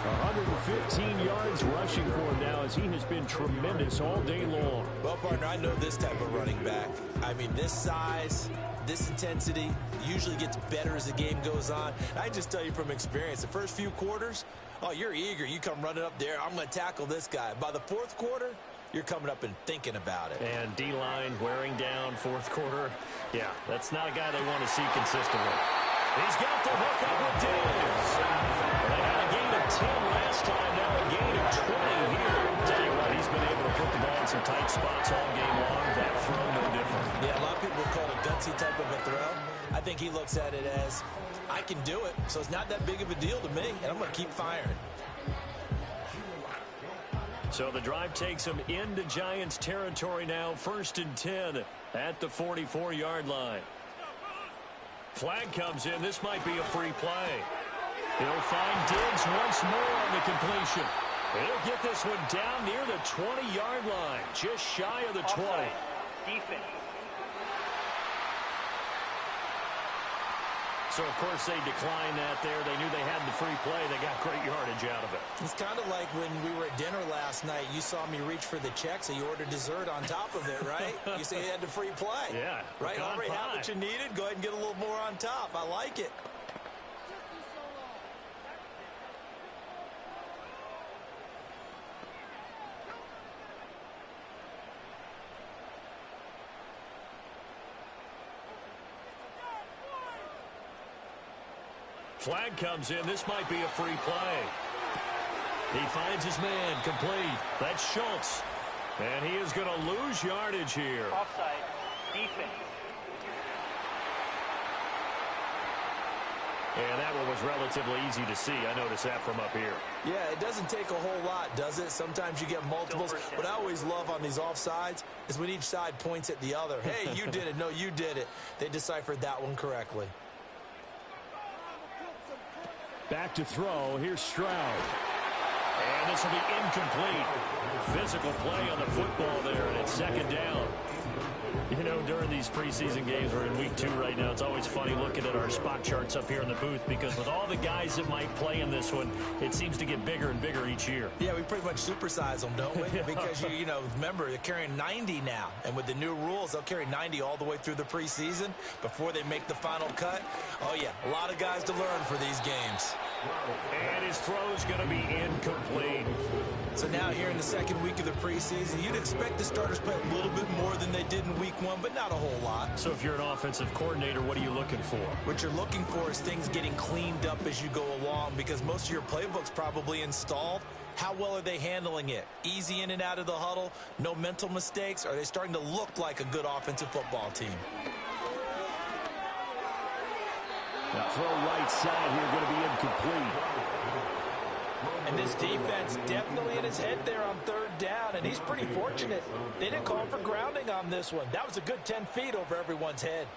115 yards rushing for him now as he has been tremendous all day long. Well, partner, I know this type of running back. I mean, this size, this intensity usually gets better as the game goes on. I just tell you from experience, the first few quarters, oh, you're eager. You come running up there. I'm going to tackle this guy. By the 4th quarter, you're coming up and thinking about it. And D-line wearing down 4th quarter. Yeah, that's not a guy they want to see consistently. He's got the hook up with Diggs. They had a gain of 10 last time. Now a gain of 20 here. Tell you what, he's been able to put the ball in some tight spots all game long. That throw no different. Yeah, a lot of people call it a gutsy type of a throw. I think he looks at it as, I can do it, so it's not that big of a deal to me, and I'm going to keep firing. So the drive takes them into Giants territory now. 1st and 10 at the 44-yard line. Flag comes in. This might be a free play. He'll find Diggs once more on the completion. He'll get this one down near the 20-yard line, just shy of the 20. Defense. So, of course, they declined that there. They knew they had the free play. They got great yardage out of it. It's kind of like when we were at dinner last night. You saw me reach for the check, so you ordered dessert on top of it, right? You said you had the free play. Yeah. Right? Already had what you needed. Go ahead and get a little more on top. I like it. Flag comes in. This might be a free play. He finds his man complete. That's Schultz. And he is going to lose yardage here. Offside. Defense. And that one was relatively easy to see. I noticed that from up here. Yeah, it doesn't take a whole lot, does it? Sometimes you get multiples. What I always love on these offsides is when each side points at the other. Hey, you did it. No, you did it. They deciphered that one correctly. Back to throw. Here's Stroud. And this will be incomplete. Physical play on the football there, and it's 2nd down. You know, during these preseason games, we're in week 2 right now, it's always funny looking at our spot charts up here in the booth because with all the guys that might play in this one, it seems to get bigger and bigger each year. Yeah, we pretty much supersize them, don't we? Because, you know, remember, they're carrying 90 now. And with the new rules, they'll carry 90 all the way through the preseason before they make the final cut. Oh, yeah, a lot of guys to learn for these games. And his throw's going to be incomplete. So now here in the 2nd week of the preseason, you'd expect the starters play a little bit more than they did in week 1, but not a whole lot. So if you're an offensive coordinator, what are you looking for? What you're looking for is things getting cleaned up as you go along because most of your playbook's probably installed. How well are they handling it? Easy in and out of the huddle? No mental mistakes? Are they starting to look like a good offensive football team? Now throw right side here, going to be incomplete. And this defense definitely in his head there on 3rd down, and he's pretty fortunate. They didn't call for grounding on this one. That was a good 10 feet over everyone's head.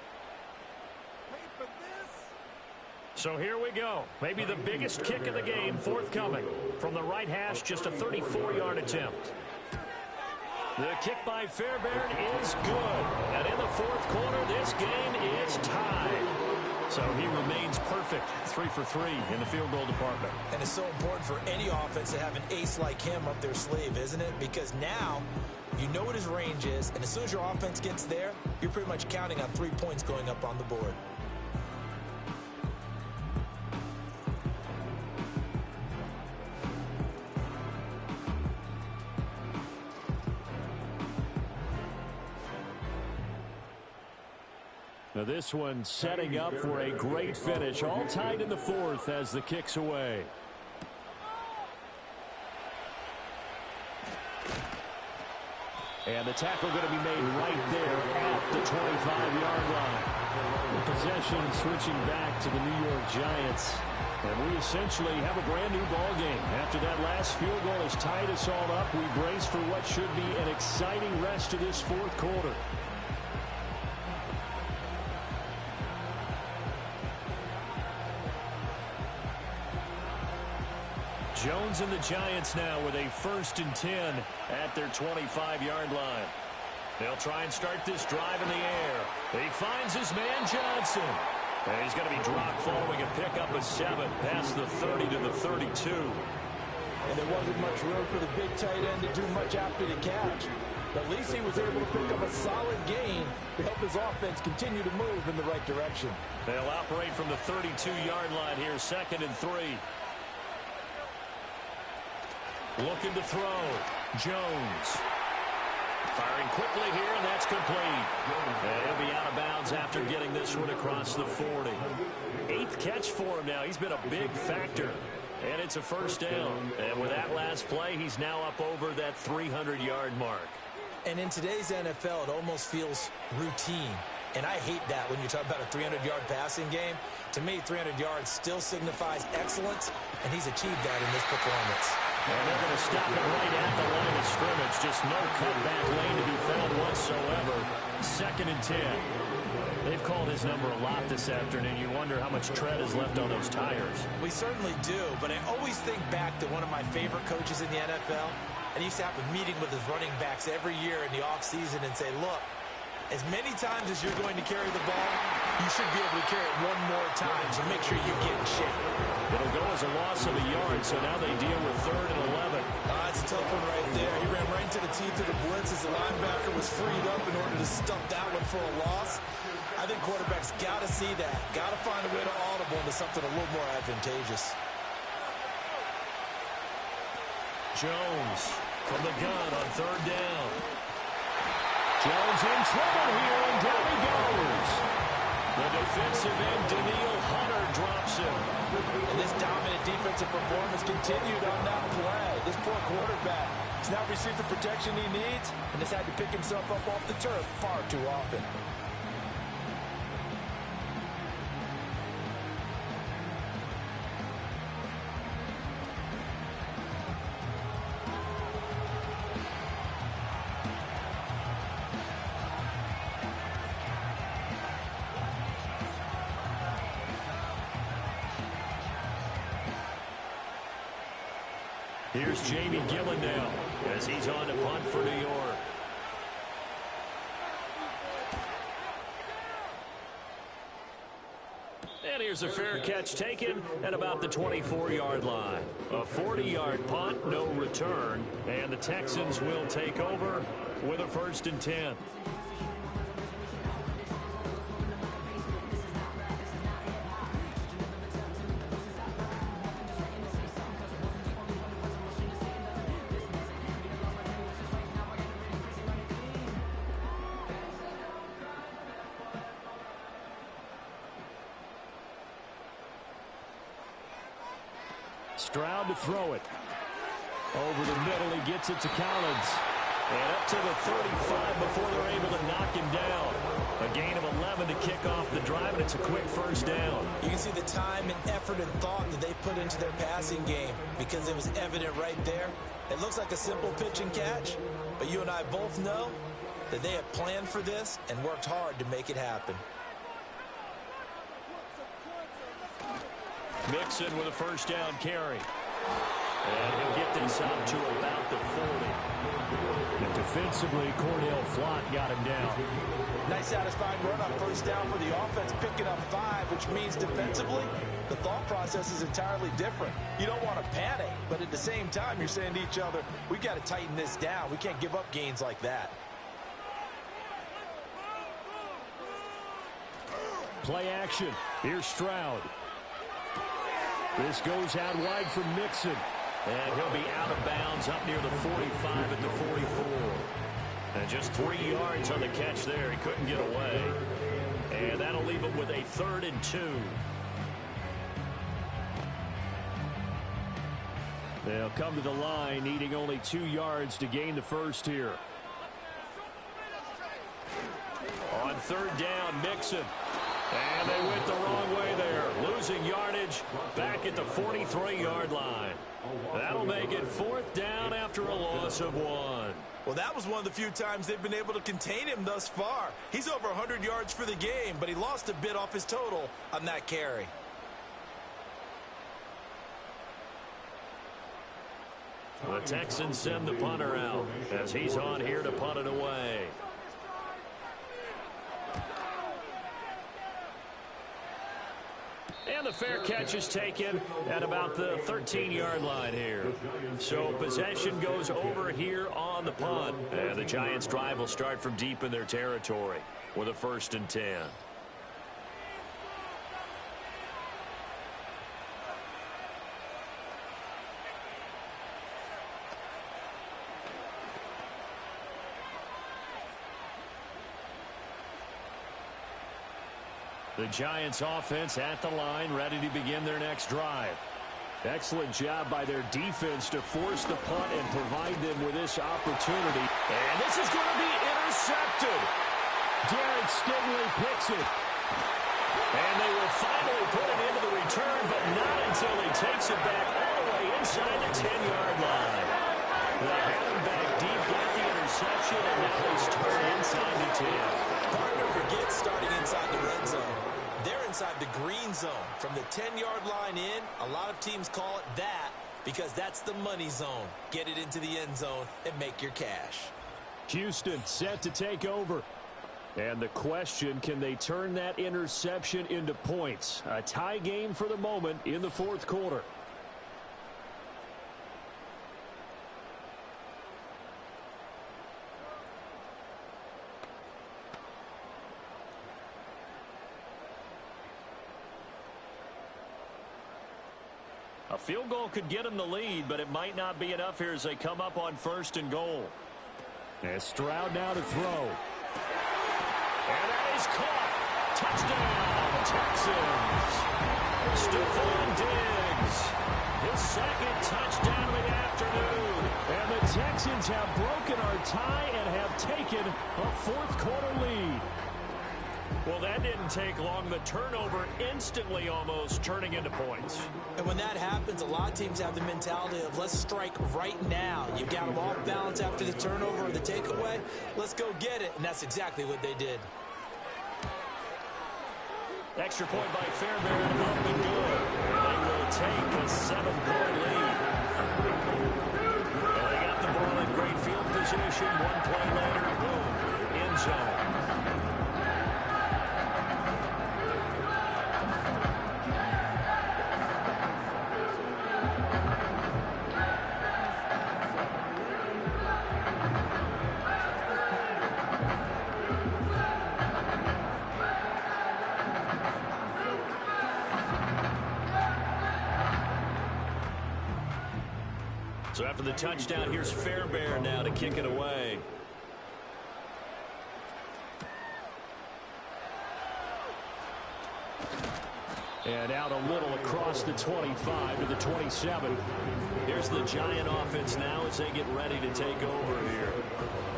So here we go. Maybe the biggest kick of the game forthcoming. From the right hash, just a 34-yard attempt. The kick by Fairbairn is good. And in the 4th quarter, this game is tied. So he remains perfect, 3 for 3 in the field goal department. And it's so important for any offense to have an ace like him up their sleeve, isn't it? Because now you know what his range is, and as soon as your offense gets there, you're pretty much counting on 3 points going up on the board. Now this one setting up for a great finish. All tied in the 4th as the kick's away. And the tackle going to be made right there at the 25-yard line. The possession switching back to the New York Giants. And we essentially have a brand new ball game. After that last field goal has tied us all up, we brace for what should be an exciting rest of this 4th quarter. Jones and the Giants now with a 1st and 10 at their 25-yard line. They'll try and start this drive in the air. He finds his man Johnson. And he's going to be dropped following a pickup of 7 past the 30 to the 32. And there wasn't much room for the big tight end to do much after the catch. But at least he was able to pick up a solid gain to help his offense continue to move in the right direction. They'll operate from the 32-yard line here, 2nd and 3. Looking to throw. Jones. Firing quickly here, and that's complete. And he'll be out of bounds after getting this one across the 40. 8th catch for him now. He's been a big factor. And it's a 1st down. And with that last play, he's now up over that 300-yard mark. And in today's NFL, it almost feels routine. And I hate that when you talk about a 300-yard passing game. To me, 300 yards still signifies excellence, and he's achieved that in this performance. And they're going to stop it right at the line of scrimmage. Just no cutback lane to be found whatsoever. 2nd and 10. They've called his number a lot this afternoon. You wonder how much tread is left on those tires. We certainly do, but I always think back to one of my favorite coaches in the NFL. And he used to have a meeting with his running backs every year in the offseason and say, look, as many times as you're going to carry the ball, you should be able to carry it one more time, so make sure you get in shape. It'll go as a loss of a yard, so now they deal with 3rd and 11. That's a tough one right there. He ran right into the teeth of the blitz as the linebacker was freed up in order to stuff that one for a loss. I think quarterbacks got to see that. Got to find a way to audible into something a little more advantageous. Jones from the gun on 3rd down. Jones in trouble here, and down he goes. The defensive end, Daniil Hunter, drops him. And this dominant defensive performance continued on that play. This poor quarterback has now received the protection he needs and has had to pick himself up off the turf far too often. Here's Jamie Gillen now as he's on to punt for New York. And here's a fair catch taken at about the 24-yard line. A 40-yard punt, no return, and the Texans will take over with a 1st and 10. Stroud to throw it. Over the middle, he gets it to Collins. And up to the 35 before they're able to knock him down. A gain of 11 to kick off the drive, and it's a quick 1st down. You can see the time and effort and thought that they put into their passing game because it was evident right there. It looks like a simple pitch and catch, but you and I both know that they have planned for this and worked hard to make it happen. Mixon with a 1st down carry. And he'll get this up to about the 40. And defensively, Cordell Flott got him down. Nice satisfying run on 1st down for the offense, picking up 5, which means defensively, the thought process is entirely different. You don't want to panic, but at the same time, you're saying to each other, we've got to tighten this down. We can't give up gains like that. Play action. Here's Stroud. This goes out wide from Mixon. And he'll be out of bounds up near the 45 at the 44. And just 3 yards on the catch there. He couldn't get away. And that'll leave him with a 3rd and 2. They'll come to the line, needing only 2 yards to gain the 1st here. On 3rd down, Mixon. And they went the wrong way there. Losing yardage back at the 43-yard line. That'll make it 4th down after a loss of 1. Well, that was one of the few times they've been able to contain him thus far. He's over 100 yards for the game, but he lost a bit off his total on that carry. The Texans send the punter out as he's on here to punt it away. And the fair catch is taken at about the 13-yard line here. So possession goes over here on the punt. And the Giants' drive will start from deep in their territory with a 1st and 10. The Giants offense at the line, ready to begin their next drive. Excellent job by their defense to force the punt and provide them with this opportunity. And this is going to be intercepted. Derek Stingley picks it. And they will finally put it into the return, but not until he takes it back all the way inside the 10-yard line. They had him back deep, got the interception, and now they start inside the 10. Partner forgets starting inside the red zone. They're inside the green zone. From the 10-yard line in, a lot of teams call it that because that's the money zone. Get it into the end zone and make your cash. Houston set to take over. And the question, can they turn that interception into points? A tie game for the moment in the fourth quarter. A field goal could get them the lead, but it might not be enough here as they come up on 1st and goal. And Stroud now to throw. And that is caught. Touchdown, Texans. Stephon Diggs. His second touchdown of the afternoon. And the Texans have broken our tie and have taken a fourth quarter lead. Well, that didn't take long. The turnover instantly almost turning into points. And when that happens, a lot of teams have the mentality of let's strike right now. You got them off balance after the turnover or the takeaway. Let's go get it. And that's exactly what they did. Extra point by Fairbairn, up and good. They will take a 7-point lead. And they got the ball in great field position. One play later, boom, end zone. So after the touchdown, here's Fairbairn now to kick it away. And out a little across the 25 to the 27. Here's the Giant offense now as they get ready to take over here.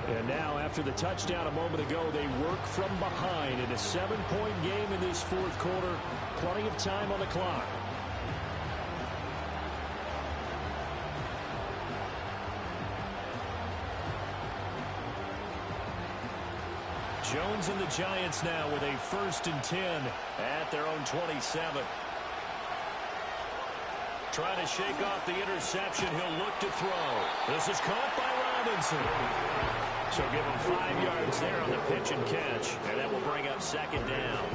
And now after the touchdown a moment ago, they work from behind in a 7-point game in this fourth quarter. Plenty of time on the clock. Jones and the Giants now with a 1st and 10 at their own 27. Trying to shake off the interception. He'll look to throw. This is caught by Robinson. So give him 5 yards there on the pitch and catch. And that will bring up 2nd down.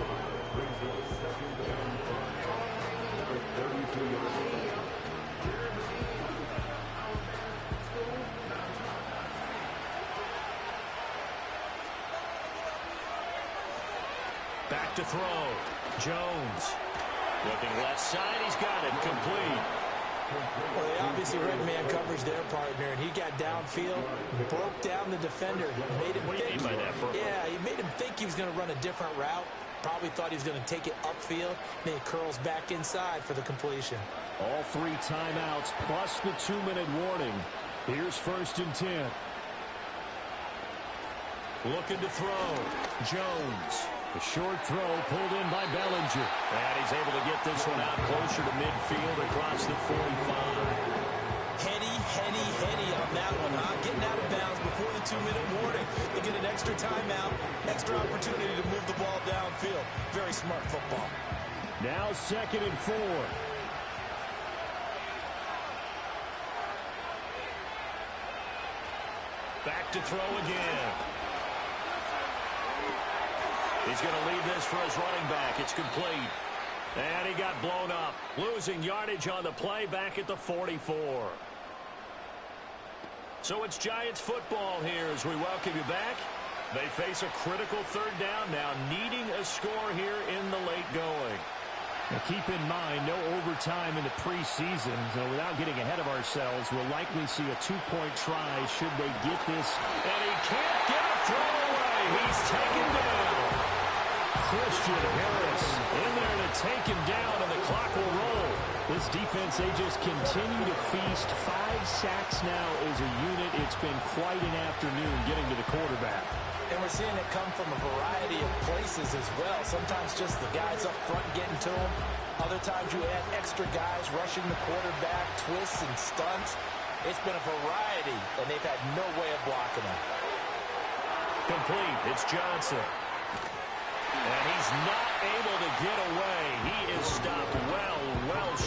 Back to throw. Jones. Looking left side. He's got it. Complete. Well, they obviously read man coverage their partner, and he got downfield, broke down the defender. Made him what do you mean by that, bro? Yeah, he made him think he was going to run a different route. Probably thought he was going to take it upfield. Then he curls back inside for the completion. All 3 timeouts plus the 2-minute warning. Here's 1st and 10. Looking to throw. Jones. A short throw pulled in by Bellinger. And he's able to get this one out closer to midfield across the 45. Henny on that one, huh? Getting out of bounds before the 2-minute warning. They get an extra timeout, extra opportunity to move the ball downfield. Very smart football. Now 2nd and 4. Back to throw again. He's going to leave this for his running back. It's complete. And he got blown up. Losing yardage on the play back at the 44. So it's Giants football here as we welcome you back. They face a critical 3rd down now, needing a score here in the late going. Now keep in mind, no overtime in the preseason. So without getting ahead of ourselves, we'll likely see a 2-point try should they get this. And he can't get a throw away. He's taken down. Christian Harris in there to take him down, and the clock will roll. This defense, they just continue to feast. 5 sacks now as a unit. It's been quite an afternoon getting to the quarterback. And we're seeing it come from a variety of places as well. Sometimes just the guys up front getting to him. Other times you add extra guys rushing the quarterback, twists and stunts. It's been a variety, and they've had no way of blocking them. Complete. It's Johnson. And he's not able to get away. He is stopped well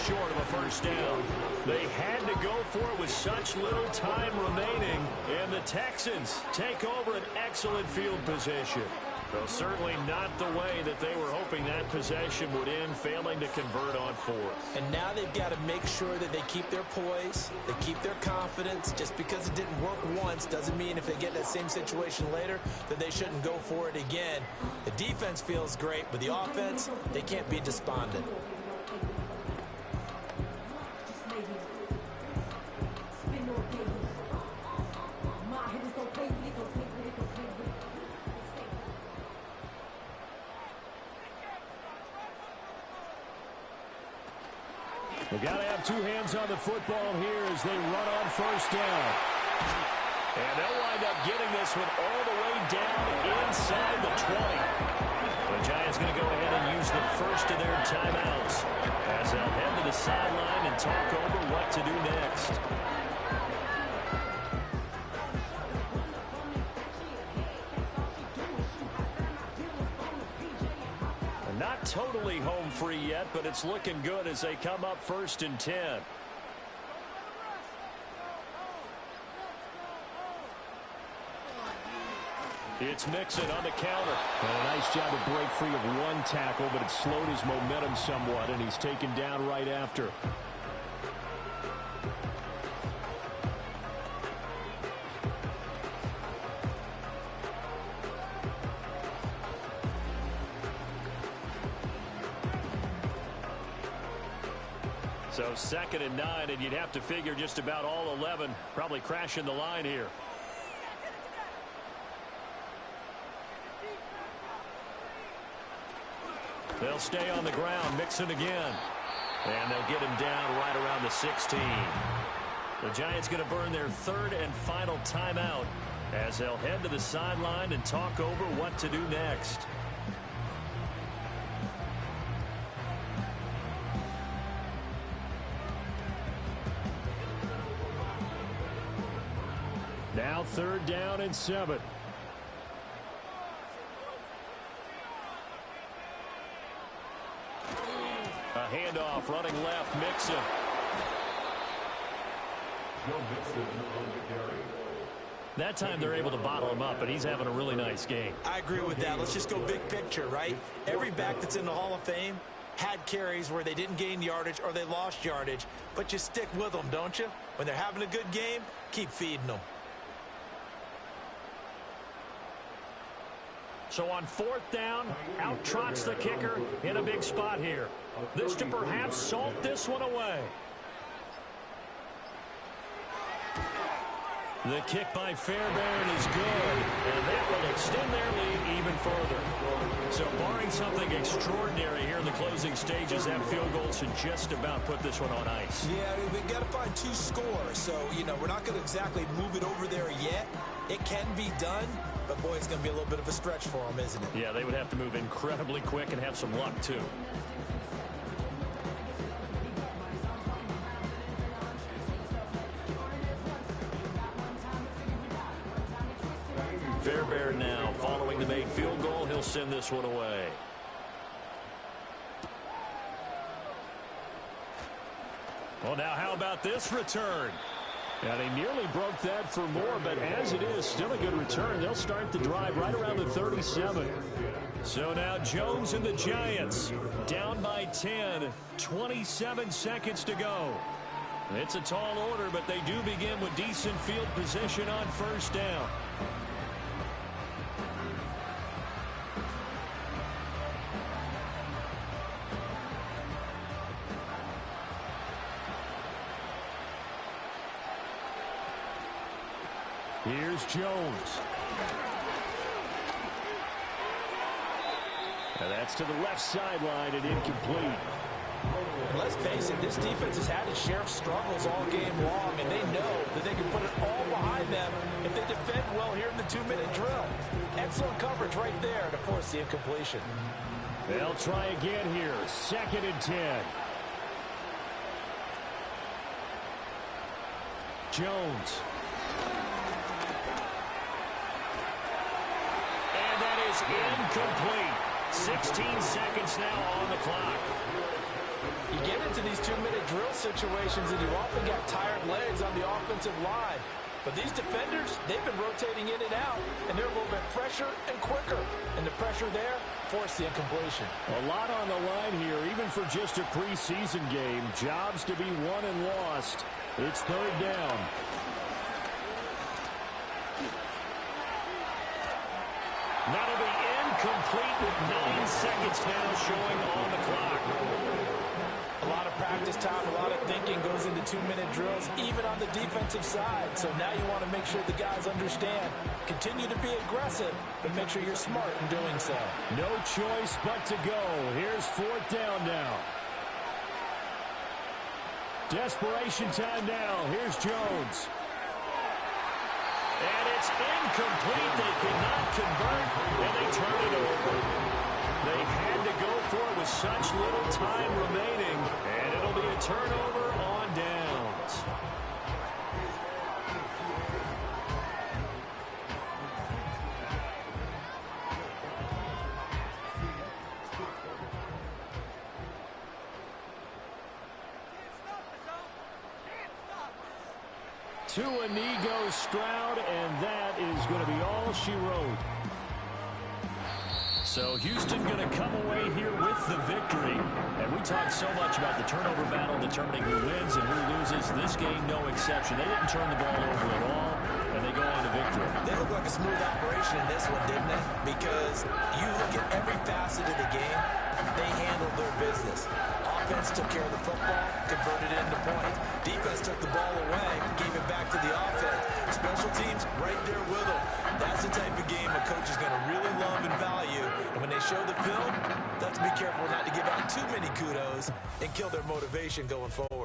short of a first down. They had to go for it with such little time remaining. And the Texans take over an excellent field position. Well, certainly not the way that they were hoping that possession would end, failing to convert on fourth. And now they've got to make sure that they keep their poise, they keep their confidence. Just because it didn't work once doesn't mean if they get that same situation later that they shouldn't go for it again. The defense feels great, but the offense, they can't be despondent. We've got to have two hands on the football here as they run on first down. And they'll wind up getting this one all the way down inside the 20. The Giants going to go ahead and use the first of their timeouts as they'll head to the sideline and talk over what to do next. Not totally home free yet, but it's looking good as they come up 1st and 10. It's Mixon on the counter. And a nice job to break free of one tackle, but it slowed his momentum somewhat, and he's taken down right after. So 2nd and 9, and you'd have to figure just about all 11 probably crashing the line here. They'll stay on the ground, Mixon again. And they'll get him down right around the 16. The Giants going to burn their 3rd and final timeout as they'll head to the sideline and talk over what to do next. Now 3rd down and 7. A handoff running left, Mixon. That time they're able to bottle him up, and he's having a really nice game. I agree with that. Let's just go big picture, right? Every back that's in the Hall of Fame had carries where they didn't gain yardage or they lost yardage, but you stick with them, don't you? When they're having a good game, keep feeding them. So on 4th down, out trots the kicker in a big spot here. This to perhaps salt this one away. The kick by Fairbairn is good, and that will extend their lead even further. So barring something extraordinary here in the closing stages, that field goal should just about put this one on ice. Yeah, we've got to find 2 scores. So, we're not going to exactly move it over there yet. It can be done, but boy, it's going to be a little bit of a stretch for them, isn't it? Yeah, they would have to move incredibly quick and have some luck, too. Fairbairn now following the made field goal. He'll send this one away. Well, now how about this return? Yeah, they nearly broke that for more, but as it is, still a good return. They'll start the drive right around the 37. So now Jones and the Giants down by 10, 27 seconds to go. It's a tall order, but they do begin with decent field position on 1st down. Here's Jones. And that's to the left sideline and incomplete. Let's face it, this defense has had its share of struggles all game long, and they know that they can put it all behind them if they defend well here in the 2-minute drill. Excellent coverage right there to force the incompletion. They'll try again here. 2nd and 10. Jones. And that is incomplete. 16 seconds now on the clock. You get into these 2-minute drill situations and you often got tired legs on the offensive line. But these defenders, they've been rotating in and out, and they're a little bit fresher and quicker. And the pressure there forced the incompletion. A lot on the line here, even for just a preseason game. Jobs to be won and lost. It's 3rd down. That'll be incomplete with 9 seconds now showing on the clock. A lot of practice time, a lot of thinking goes into 2-minute drills, even on the defensive side. So now you want to make sure the guys understand. Continue to be aggressive, but make sure you're smart in doing so. No choice but to go. Here's 4th down now. Desperation time now. Here's Jones. And it's incomplete. They could not convert, and they turn it over. They had to go for it with such little time remaining, and it'll be a turnover on downs. To Inigo Stroud, and that is going to be all she wrote. So Houston going to come away here with the victory. And we talked so much about the turnover battle determining who wins and who loses. This game, no exception. They didn't turn the ball over at all, and they go on to victory. They look like a smooth operation in this one, didn't they? Because you look at every facet of the game, they handled their business. Offense took care of the football, converted it into points. Defense took the ball away, gave it back to the offense. Special teams right there with them. That's the type of game a coach is going to really love and value. And when they show the film, they have to be careful not to give out too many kudos and kill their motivation going forward.